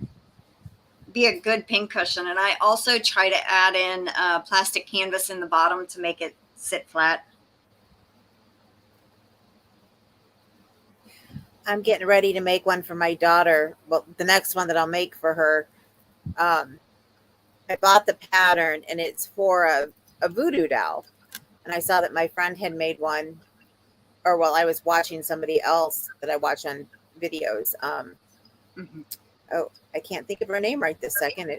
Be a good pin cushion. And I also try to add in plastic canvas in the bottom to make it sit flat. I'm getting ready to make one for my daughter. Well, the next one that I'll make for her, I bought the pattern, and it's for a voodoo doll. And I saw that my friend had made one, or I was watching somebody else that I watch on videos. Oh, I can't think of her name right this second.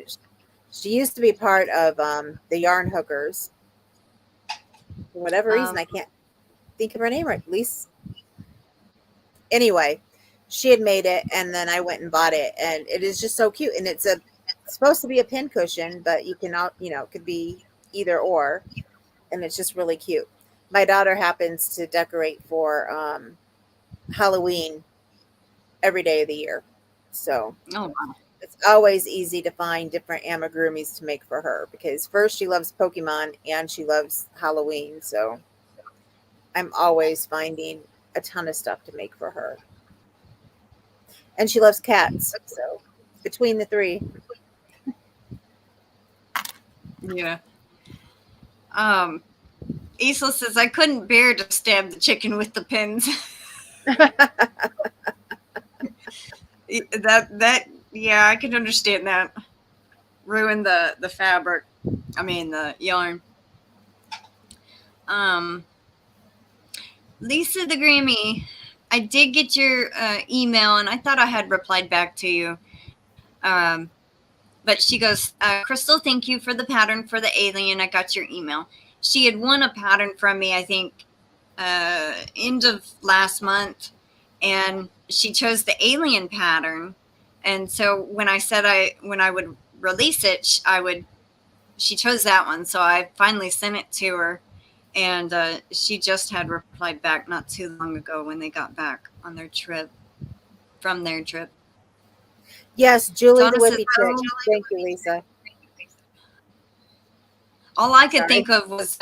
She used to be part of the Yarn Hookers. For whatever reason, I can't think of her name right. Lisa. Anyway, she had made it, and then I went and bought it, and it is just so cute. And it's supposed to be a pin cushion, but you can, it could be either or, and it's just really cute. My daughter happens to decorate for Halloween every day of the year, so it's always easy to find different amigurumis to make for her, because first, she loves Pokemon and she loves Halloween, so I'm always finding a ton of stuff to make for her. And she loves cats, so between the 3. Yeah. Isla says, "I couldn't bear to stab the chicken with the pins." Yeah, I can understand that. Ruin the fabric. I mean, the yarn. Lisa the Grammy, I did get your email, and I thought I had replied back to you. But she goes, "Crystal, thank you for the pattern for the alien. I got your email." She had won a pattern from me, I think, end of last month, and she chose the alien pattern. And so when I said when I would release it, she chose that one. So I finally sent it to her, and she just had replied back not too long ago when they got back on their trip, from their trip. Yes, Julie the Whippy Chick. Thank you, Lisa. All I could think of was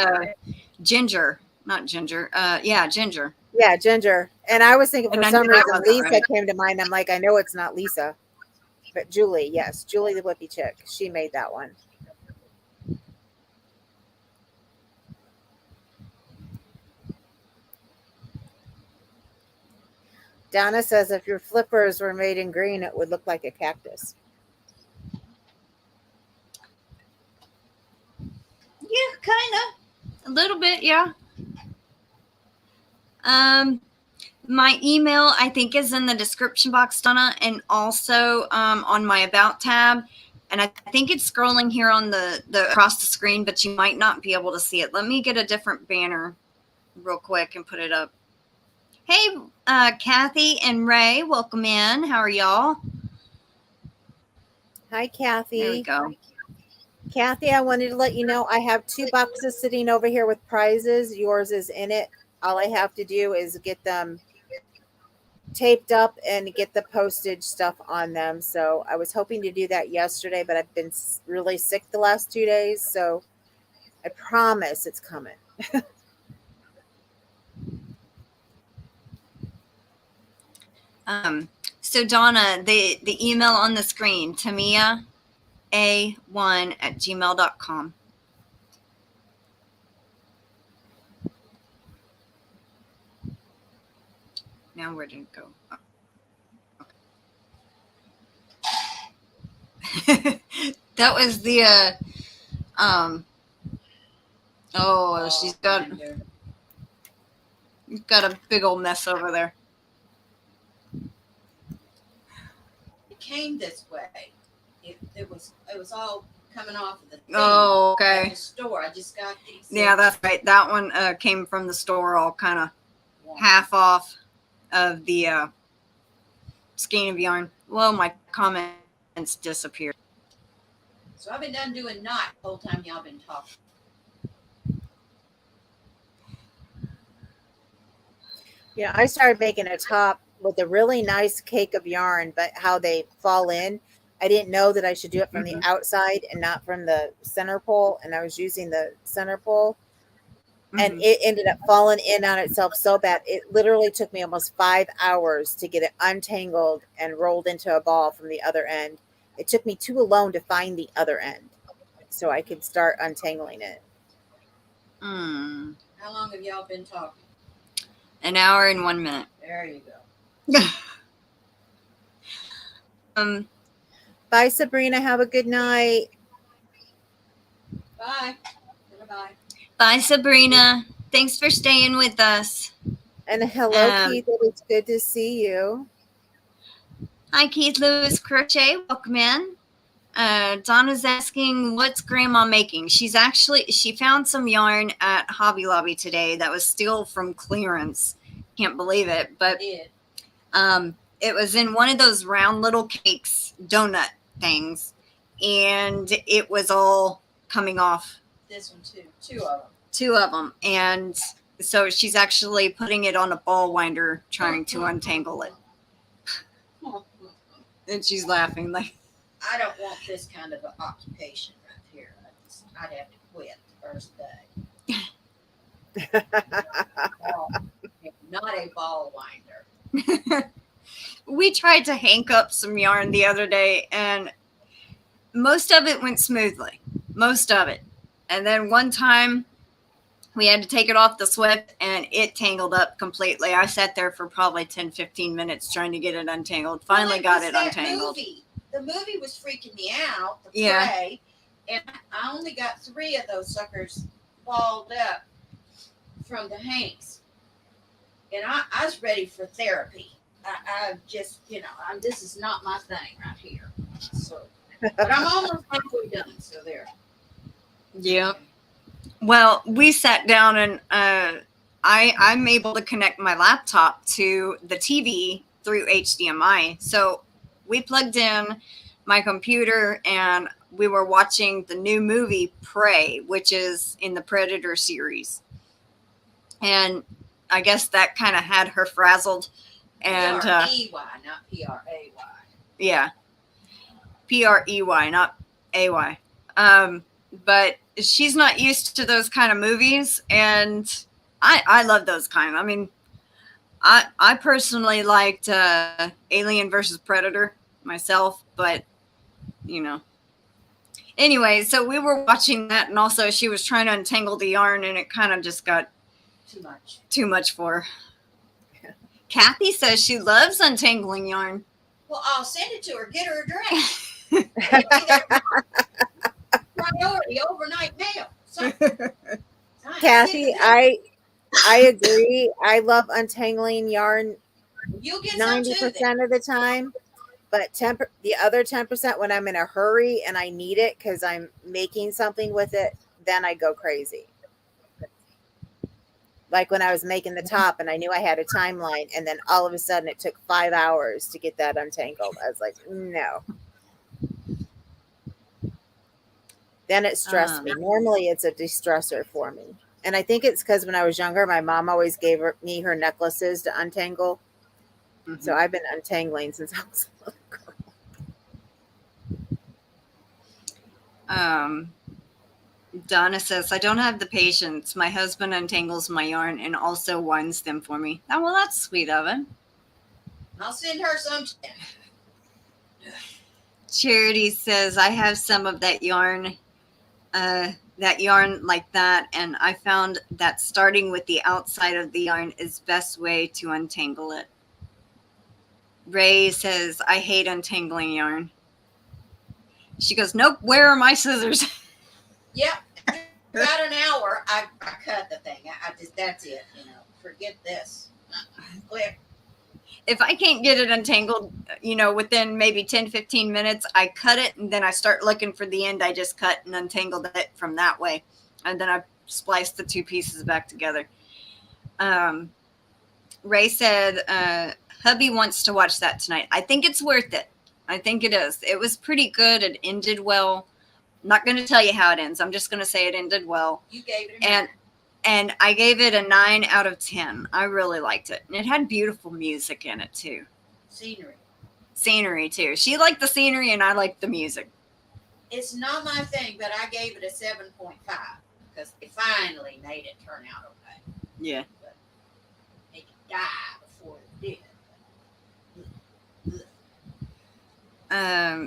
Ginger. Not Ginger. Yeah, Ginger. Yeah, Ginger. And I was thinking for some reason Lisa came to mind. I'm like, I know it's not Lisa. But Julie, yes. Julie the Whippy Chick. She made that one. Donna says if your flippers were made in green, it would look like a cactus. Yeah, kind of. A little bit, yeah. My email, I think, is in the description box, Donna, and also on my About tab. And I think it's scrolling here on the across the screen, but you might not be able to see it. Let me get a different banner real quick and put it up. Hey, Kathy and Ray, welcome in. How are y'all? Hi, Kathy. There we go. Kathy, I wanted to let you know I have 2 boxes sitting over here with prizes. Yours is in it. All I have to do is get them taped up and get the postage stuff on them. So I was hoping to do that yesterday, but I've been really sick the last 2 days. So I promise it's coming. So Donna, the email on the screen, Tamia, YUA1@gmail.com. Now where did it go? Okay. That was the she's got a big old mess over there. It came this way. It was all coming off of the thing Oh, at okay. the store. I just got these. Yeah, that's right. That one came from the store, all kind of half off of the skein of yarn. Well, my comments disappeared. So I've been done doing knot the whole time y'all been talking. Yeah, I started making a top with a really nice cake of yarn, but how they fall in. I didn't know that I should do it from the outside and not from the center pole, and I was using the center pole, and it ended up falling in on itself so bad. It literally took me almost 5 hours to get it untangled and rolled into a ball from the other end. It took me 2 alone to find the other end so I could start untangling it. How long have y'all been talking? An hour and 1 minute. There you go. Bye, Sabrina. Have a good night. Bye. Bye. Bye, Sabrina. Thanks for staying with us. And hello, Keith. It was good to see you. Hi, Keith Lewis Crochet. Welcome in. Donna's asking, what's Grandma making? She found some yarn at Hobby Lobby today that was still from clearance. Can't believe it, but it was in one of those round little cakes, donut things, and it was all coming off. This one too. 2 of them. 2 of them, and so she's actually putting it on a ball winder, trying to untangle it. And she's laughing like, I don't want this kind of an occupation right here. I'd have to quit the first day. Not a ball winder. We tried to hank up some yarn the other day, and most of it went smoothly. Most of it. And then one time we had to take it off the swift, and it tangled up completely. I sat there for probably 10-15 minutes trying to get it untangled. Finally got it untangled. The movie was freaking me out. Yeah. Prey, and I only got 3 of those suckers balled up from the hanks. And I was ready for therapy. I just, this is not my thing right here. So, but I'm almost halfway done. So there. Yeah. Well, we sat down, and I'm able to connect my laptop to the TV through HDMI. So we plugged in my computer, and we were watching the new movie Prey, which is in the Predator series. And I guess that kind of had her frazzled. And P-R-E-Y, not P-R-A-Y. Yeah. P-R-E-Y, not A-Y. But she's not used to those kind of movies, and I love those kind. I mean, I personally liked Alien versus Predator myself, but anyway, so we were watching that, and also she was trying to untangle the yarn, and it kind of just got too much for her. Kathy says she loves untangling yarn. Well, I'll send it to her. Get her a drink. Priority overnight mail. So, Kathy, I agree. I love untangling yarn. You'll get 90% of the time, but the other 10% when I'm in a hurry and I need it because I'm making something with it, then I go crazy. Like when I was making the top and I knew I had a timeline, and then all of a sudden it took 5 hours to get that untangled. I was like, no. Then it stressed me. Normally it's a de-stressor for me. And I think it's because when I was younger, my mom always gave me her necklaces to untangle. Mm-hmm. So I've been untangling since I was a little girl. Donna says, I don't have the patience. My husband untangles my yarn and also winds them for me. Oh, well, that's sweet of him. I'll send her some. Charity says, I have some of that yarn like that, and I found that starting with the outside of the yarn is best way to untangle it. Ray says, I hate untangling yarn. She goes, nope, where are my scissors? Yep. About an hour, I cut the thing. I just, that's it, forget this. Click. If I can't get it untangled, within maybe 10-15 minutes, I cut it, and then I start looking for the end I just cut and untangled it from that way. And then I spliced the two pieces back together. Ray said, hubby wants to watch that tonight. I think it's worth it. I think it is. It was pretty good. It ended well. I'm not going to tell you how it ends. I'm just going to say it ended well. You gave it a 9. And I gave it a 9 out of 10. I really liked it. And it had beautiful music in it, too. Scenery, too. She liked the scenery, and I liked the music. It's not my thing, but I gave it a 7.5 because it finally made it turn out okay. Yeah. But it could die before it did.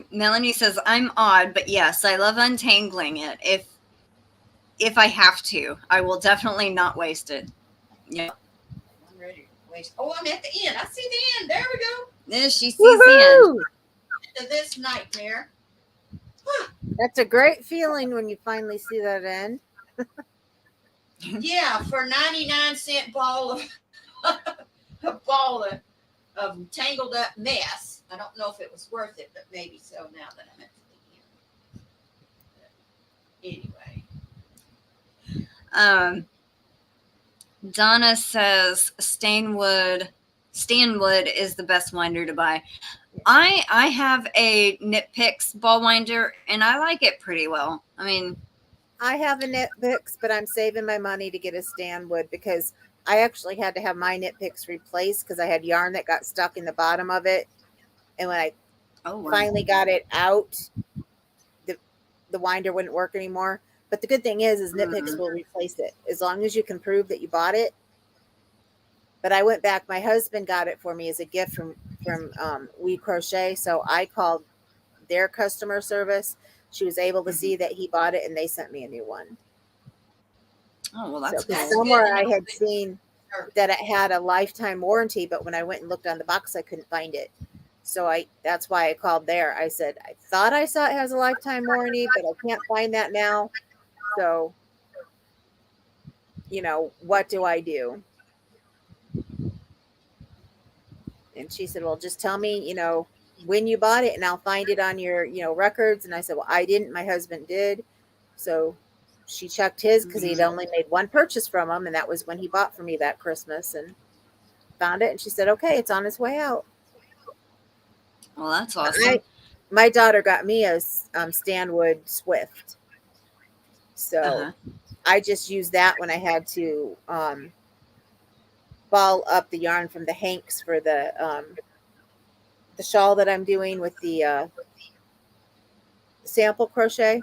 Melanie says, I'm odd, but yes, I love untangling it. If I have to, I will definitely not waste it. Yeah. I'm ready to waste. Oh, I'm at the end. I see the end. There we go. There she sees the end. To this nightmare. That's a great feeling when you finally see that end. Yeah, for 99-cent ball of a ball of tangled up mess. I don't know if it was worth it, but maybe so now that I'm at the end. Anyway. Donna says Stanwood is the best winder to buy. I have a Knit Picks ball winder, and I like it pretty well. I mean, I have a Knit Picks, but I'm saving my money to get a Stanwood because I actually had to have my Knit Picks replaced because I had yarn that got stuck in the bottom of it. And when I finally got it out, the winder wouldn't work anymore. But the good thing is Knit Picks will replace it as long as you can prove that you bought it. But I went back. My husband got it for me as a gift from We Crochet. So I called their customer service. She was able to see that he bought it, and they sent me a new one. Oh, well, that's cool. good. Somewhere I had seen that it had a lifetime warranty, but when I went and looked on the box, I couldn't find it. So that's why I called there. I said, I thought I saw it has a lifetime warranty, but I can't find that now. So, what do I do? And she said, well, just tell me, when you bought it, and I'll find it on your, records. And I said, well, I didn't. My husband did. So she checked his because he'd only made one purchase from him. And that was when he bought for me that Christmas, and found it. And she said, okay, it's on its way out. Well, that's awesome. My daughter got me a Stanwood Swift. So I just used that when I had to ball up the yarn from the hanks for the shawl that I'm doing with the sample crochet.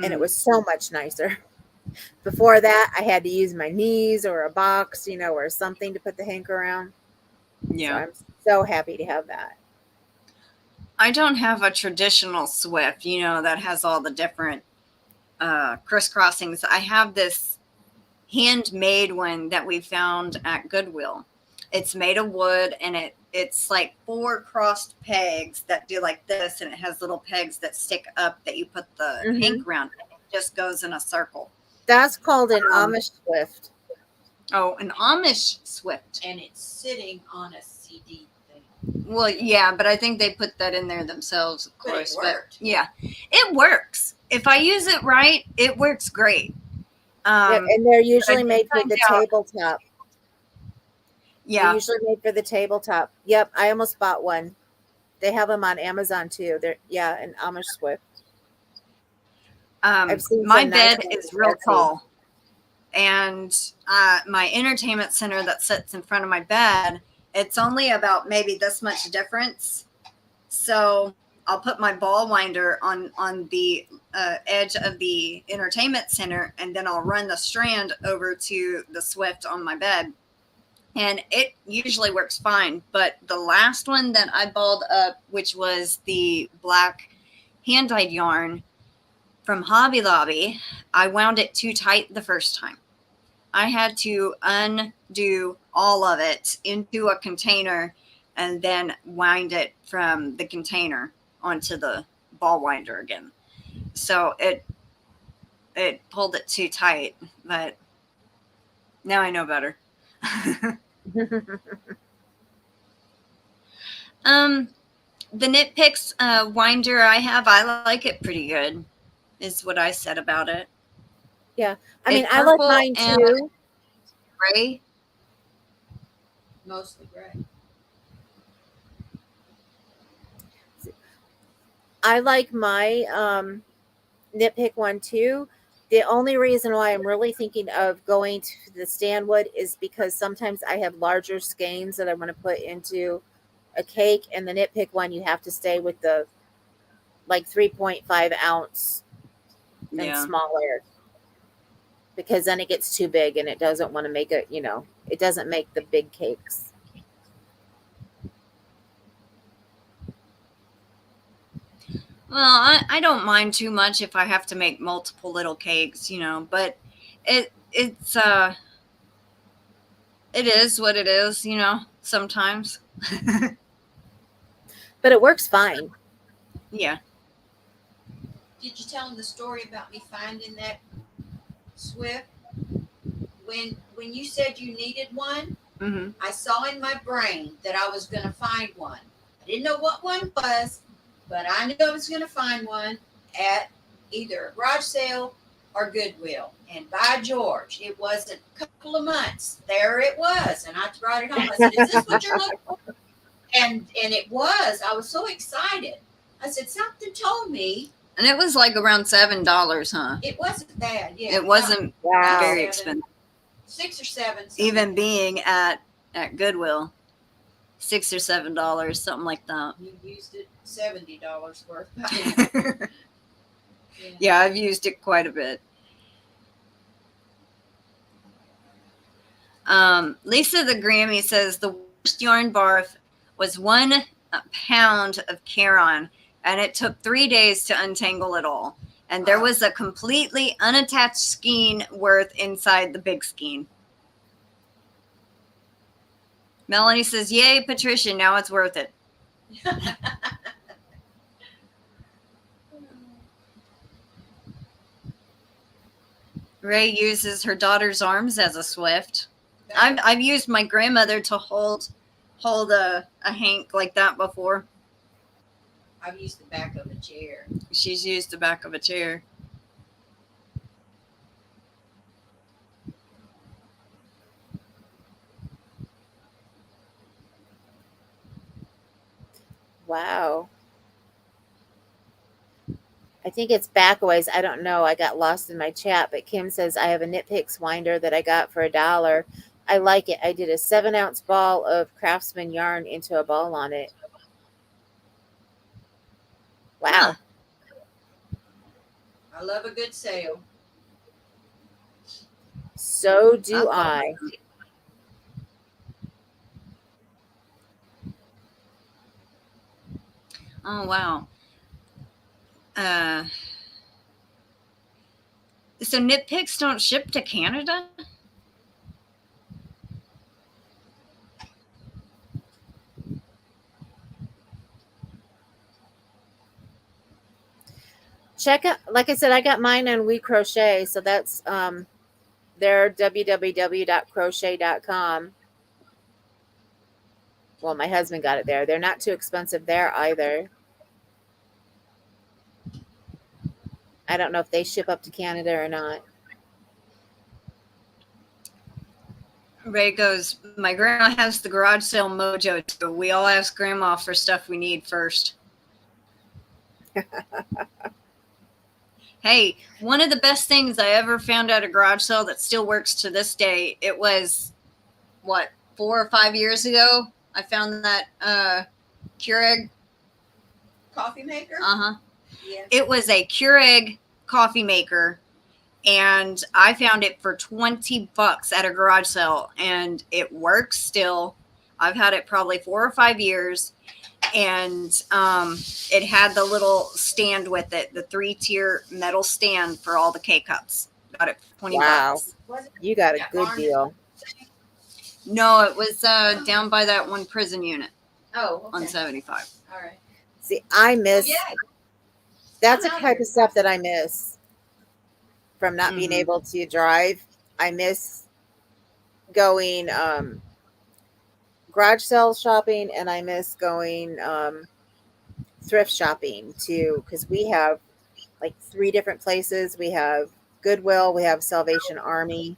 And it was so much nicer. Before that, I had to use my knees or a box, or something to put the hank around. Yeah. So I'm so happy to have that. I don't have a traditional Swift, that has all the different crisscrossings. I have this handmade one that we found at Goodwill. It's made of wood, and it's like 4 crossed pegs that do like this, and it has little pegs that stick up that you put the hank around. It just goes in a circle. That's called an Amish Swift. Oh, an Amish Swift. And it's sitting on a CD thing. Well, yeah, but I think they put that in there themselves, of course. But yeah, it works. If I use it right, it works great. And they're usually made for the tabletop. Yeah. They're usually made for the tabletop. Yep, I almost bought one. They have them on Amazon too. They're an Amish Swift. My bed is real tall, and my entertainment center that sits in front of my bed, it's only about maybe this much difference. So I'll put my ball winder on the edge of the entertainment center, and then I'll run the strand over to the Swift on my bed. and it usually works fine. But the last one that I balled up, which was the black hand-dyed yarn from Hobby Lobby, I wound it too tight the first time. I had to undo all of it into a container and then wind it from the container onto the ball winder again. So it pulled it too tight, but now I know better. The Knit winder I have, I like it pretty good, is what I said about it. Yeah. I It's mean, I like purple mine and too. gray. Mostly gray. I like my Knit Pick one too. The only reason why I'm really thinking of going to the Stanwood is because sometimes I have larger skeins that I want to put into a cake, and the Knit Pick one you have to stay with the like 3.5 ounce and Yeah. smaller, because then it gets too big and it doesn't want to make it, it doesn't make the big cakes. Well, I don't mind too much if I have to make multiple little cakes, but it is what it is, sometimes. But it works fine. Yeah. Did you tell them the story about me finding that Swift? When you said you needed one, Mm-hmm. I saw in my brain that I was going to find one. I didn't know what one was, but I knew I was going to find one at either a garage sale or Goodwill. And by George, it wasn't a couple of months. There it was. And I brought it home. I said, is this what you're looking for? And it was. I was so excited. I said, something told me. And it was like around $7, huh? It wasn't bad. Yeah. It wasn't very expensive. 6 or 7. Even being at Goodwill, $6 or $7, something like that. You used it $70 worth. Yeah, I've used it quite a bit. Lisa the Grammy says the worst yarn barf was 1 pound of Caron, and it took 3 days to untangle it all. And there was a completely unattached skein worth inside the big skein. Melanie says, yay, Patricia, now it's worth it. Ray uses her daughter's arms as a Swift. I've used my grandmother to hold a hank like that before. I've used the back of a chair. She's used the back of a chair. Wow. I think it's back a ways. I don't know. I got lost in my chat, but Kim says I have a Knit Picks winder that I got for $1. I like it. I did a 7-ounce ball of Craftsman yarn into a ball on it. Wow. Huh. I love a good sale. So do I. Oh, wow. So Knit Picks don't ship to Canada? Check out, like I said, I got mine on We Crochet, so that's their www.crochet.com. Well, my husband got it there. They're not too expensive there either. I don't know if they ship up to Canada or not. Ray goes, my grandma has the garage sale mojo too. We all ask grandma for stuff we need first. Hey, one of the best things I ever found at a garage sale that still works to this day, it was, 4 or 5 years ago? I found that Keurig Coffee maker? Uh-huh. Yeah. It was a Keurig coffee maker, and I found it for $20 at a garage sale, and it works still. I've had it probably 4 or 5 years, and it had the little stand with it, the 3-tier metal stand for all the K-cups. Got it for $20. Wow. You got a good deal. No, it was down by that one prison unit. Oh, okay. On 75. All right. See, I miss. Yeah. That's the I'm out type here. of stuff that I miss from not being Mhm. able to drive. I miss going garage sale shopping, and I miss going thrift shopping too, because we have like 3 different places. We have Goodwill, we have Salvation Army,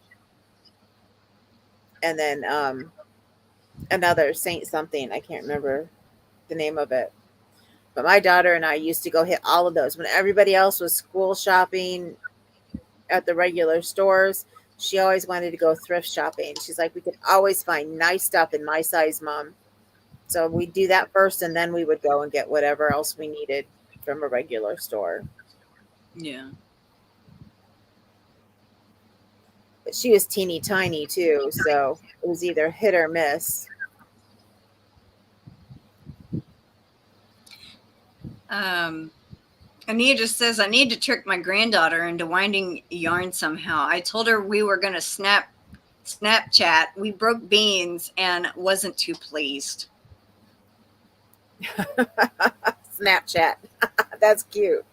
and then another Saint something. I can't remember the name of it. But my daughter and I used to go hit all of those when everybody else was school shopping at the regular stores. She always wanted to go thrift shopping. She's like, we could always find nice stuff in my size, Mom. So we'd do that first, and then we would go and get whatever else we needed from a regular store. Yeah. But she was teeny tiny too, so it was either hit or miss. Anita just says, I need to trick my granddaughter into winding yarn somehow. I told her we were going to Snapchat. We broke beans and wasn't too pleased. Snapchat. That's cute.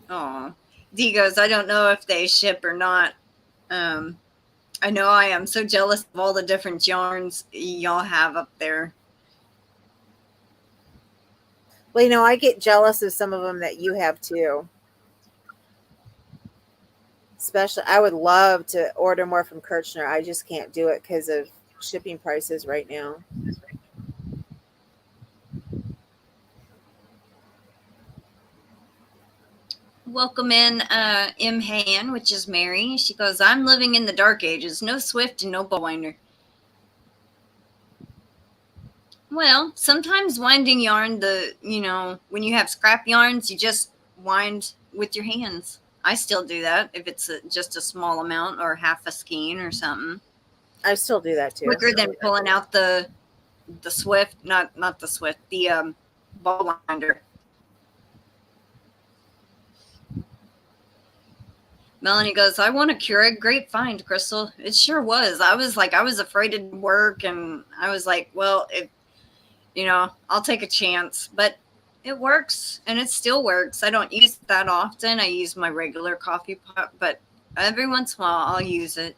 Aw. Dee goes, I don't know if they ship or not. I know I am so jealous of all the different yarns y'all have up there. Well, you know, I get jealous of some of them that you have too. Especially, I would love to order more from Kirchner. I just can't do it because of shipping prices right now. Welcome in M. Han, which is Mary. She goes, I'm living in the dark ages. No Swift and no ball winder. Well, sometimes winding yarn, when you have scrap yarns, you just wind with your hands. I still do that if it's just a small amount or half a skein or something. I still do that too. Quicker than pulling out the Swift, not the Swift, the ball winder. Melanie goes, I want a Keurig. Great find, Crystal. It sure was. I was afraid to work, and I was like, well, I'll take a chance. But it works, and it still works. I don't use it that often. I use my regular coffee pot, but every once in a while, I'll use it.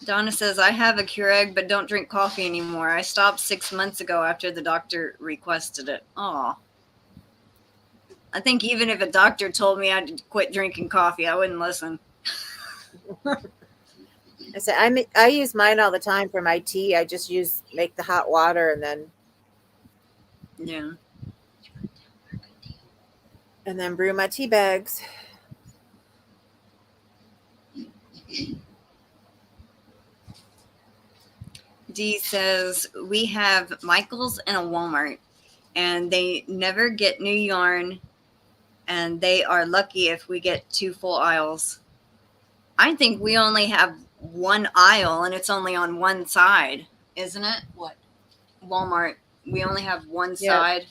Donna says, I have a Keurig, but don't drink coffee anymore. I stopped 6 months ago after the doctor requested it. Aw. I think even if a doctor told me I had to quit drinking coffee, I wouldn't listen. I said I use mine all the time for my tea. I just make the hot water Yeah. And then brew my tea bags. Dee says, we have Michael's and a Walmart, and they never get new yarn, and they are lucky if we get 2 full aisles. I think we only have 1 aisle, and it's only on one side, isn't it? What? Walmart. We only have one side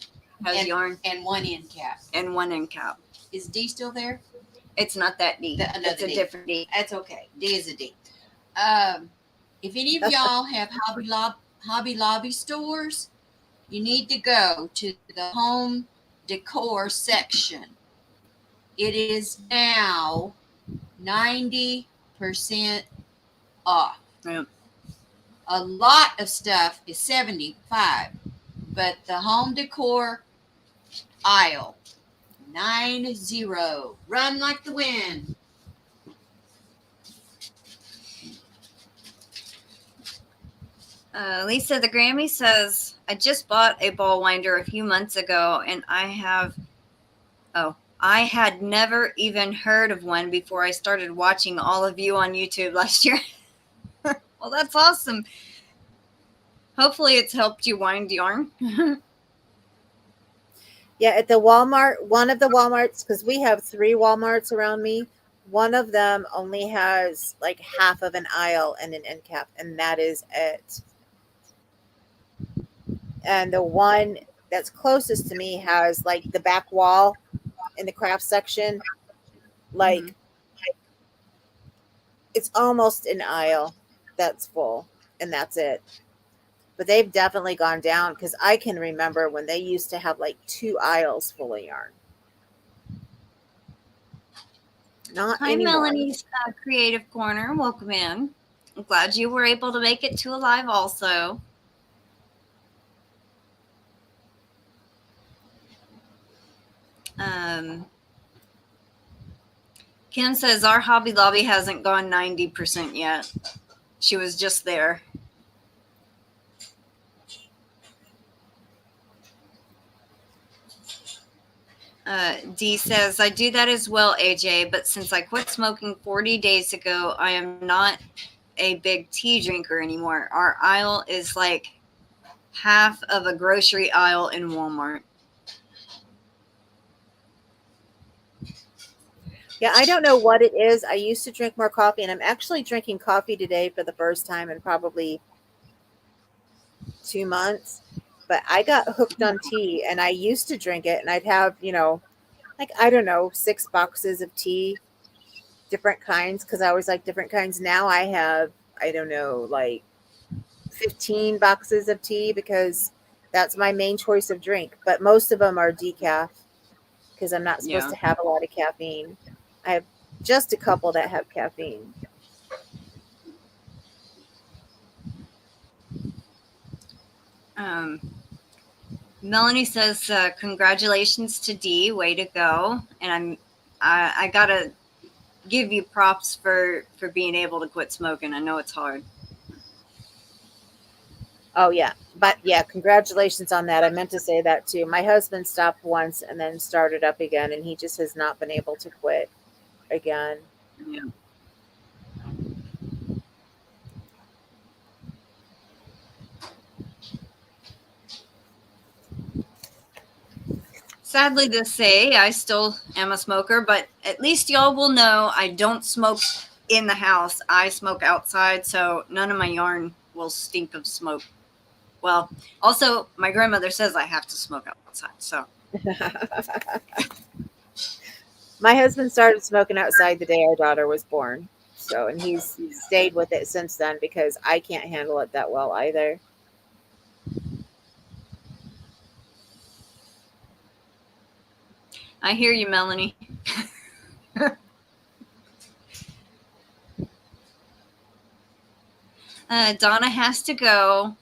has yarn. And 1 end cap. And 1 end cap. Is D still there? It's not that D. It's a D. different D. That's okay. D is a D. If any of y'all have Hobby Lobby stores, you need to go to the home decor section. It is now 90% off. Yeah. A lot of stuff is 75, but the home decor aisle, 90. Run like the wind. Lisa the Grammy says, I just bought a ball winder a few months ago, and I have I had never even heard of one before I started watching all of you on YouTube last year. Well, that's awesome. Hopefully it's helped you wind yarn. Yeah, at the Walmart, one of the Walmarts, because we have 3 Walmarts around me, one of them only has like half of an aisle and an end cap, and that is it. And the one that's closest to me has like the back wall in the craft section, like it's almost an aisle that's full, and that's it. But they've definitely gone down because I can remember when they used to have like 2 aisles full of yarn. Not Hi, anymore. Melanie's Creative Corner. Welcome in. I'm glad you were able to make it to a live also. Kim says our Hobby Lobby hasn't gone 90% yet. She was just there. Dee says, I do that as well, AJ, but since I quit smoking 40 days ago, I am not a big tea drinker anymore. Our aisle is like half of a grocery aisle in Walmart. Yeah, I don't know what it is. I used to drink more coffee, and I'm actually drinking coffee today for the first time in probably 2 months. But I got hooked on tea, and I used to drink it, and I'd have, like, I don't know, 6 boxes of tea, different kinds, because I always like different kinds. Now I have, I don't know, like 15 boxes of tea because that's my main choice of drink. But most of them are decaf because I'm not supposed to have a lot of caffeine. I have just a couple that have caffeine. Melanie says, congratulations to Dee. Way to go. And I got to give you props for being able to quit smoking. I know it's hard. Oh, yeah. But yeah, congratulations on that. I meant to say that too. My husband stopped once and then started up again, and he just has not been able to quit again. Yeah. Sadly to say, I still am a smoker, but at least y'all will know I don't smoke in the house. I smoke outside, so none of my yarn will stink of smoke. Well, also, my grandmother says I have to smoke outside, so. My husband started smoking outside the day our daughter was born. So, and he's stayed with it since then because I can't handle it that well either. I hear you, Melanie. Donna has to go.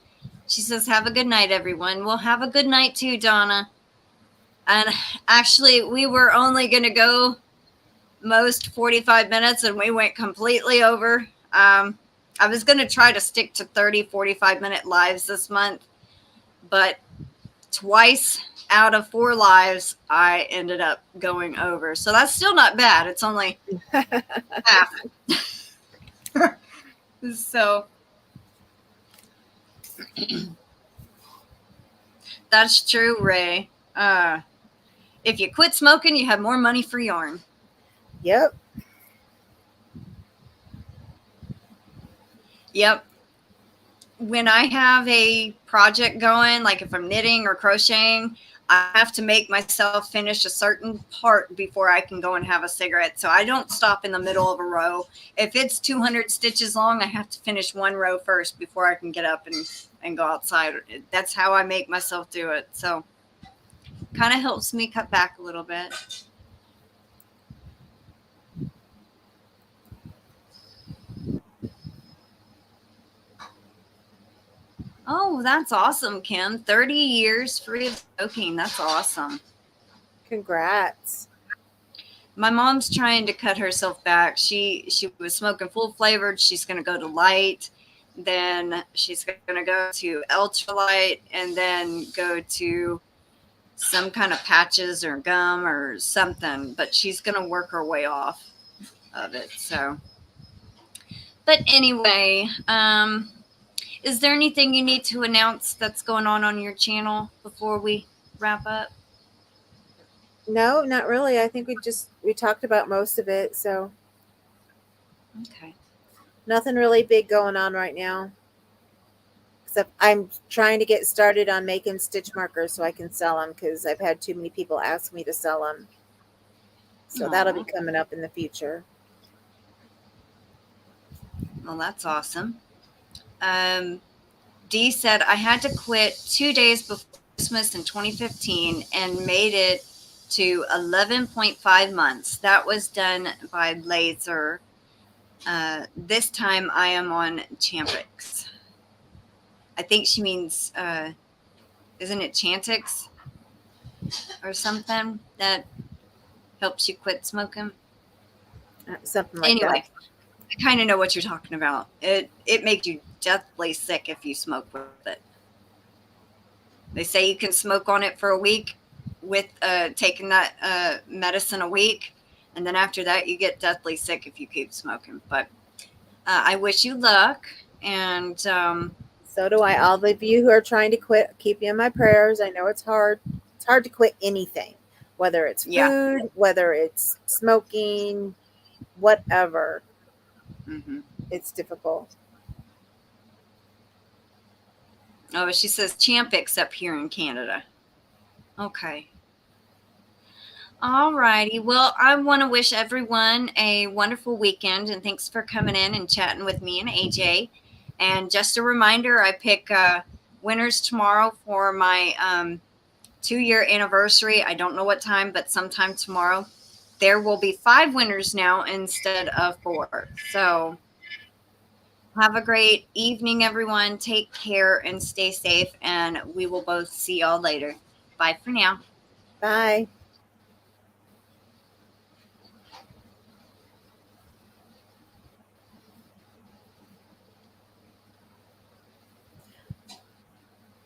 She says, have a good night, everyone. Well, have a good night too, Donna. And actually, we were only going to go most 45 minutes, and we went completely over. I was going to try to stick to 30, 45-minute lives this month, but twice out of 4 lives, I ended up going over. So that's still not bad. It's only half. So that's true, Ray. If you quit smoking, you have more money for yarn. Yep. Yep. When I have a project going, like if I'm knitting or crocheting, I have to make myself finish a certain part before I can go and have a cigarette. So I don't stop in the middle of a row. If it's 200 stitches long, I have to finish 1 row first before I can get up and go outside. That's how I make myself do it. So kind of helps me cut back a little bit. Oh, that's awesome, Kim. 30 years free of smoking. That's awesome. Congrats. My mom's trying to cut herself back. She was smoking full flavored. She's going to go to light. Then she's going to go to ultra light and then go to some kind of patches or gum or something, but she's going to work her way off of it. So, but anyway, is there anything you need to announce that's going on your channel before we wrap up? No, not really. I think we talked about most of it. So Okay. nothing really big going on right now. Except I'm trying to get started on making stitch markers so I can sell them, because I've had too many people ask me to sell them. So that'll be coming up in the future. Well, that's awesome. Dee said, I had to quit 2 days before Christmas in 2015 and made it to 11.5 months. That was done by laser. This time I am on Champix. I think she means, isn't it Chantix or something that helps you quit smoking? Something like Anyway, that. I kind of know what you're talking about. It makes you deathly sick if you smoke with it. They say you can smoke on it for a week with taking that medicine a week, and then after that you get deathly sick if you keep smoking. But I wish you luck, and So do I. All of you who are trying to quit, keep you in my prayers. I know it's hard. It's hard to quit anything, whether it's food, yeah. whether it's smoking, whatever. Mm-hmm. It's difficult. Oh, she says Champix up here in Canada. Okay. All righty. Well, I want to wish everyone a wonderful weekend, and thanks for coming in and chatting with me and AJ. And just a reminder, I pick winners tomorrow for my 2-year anniversary. I don't know what time, but sometime tomorrow. There will be 5 winners now instead of 4. So have a great evening, everyone. Take care and stay safe, and we will both see y'all later. Bye for now. Bye.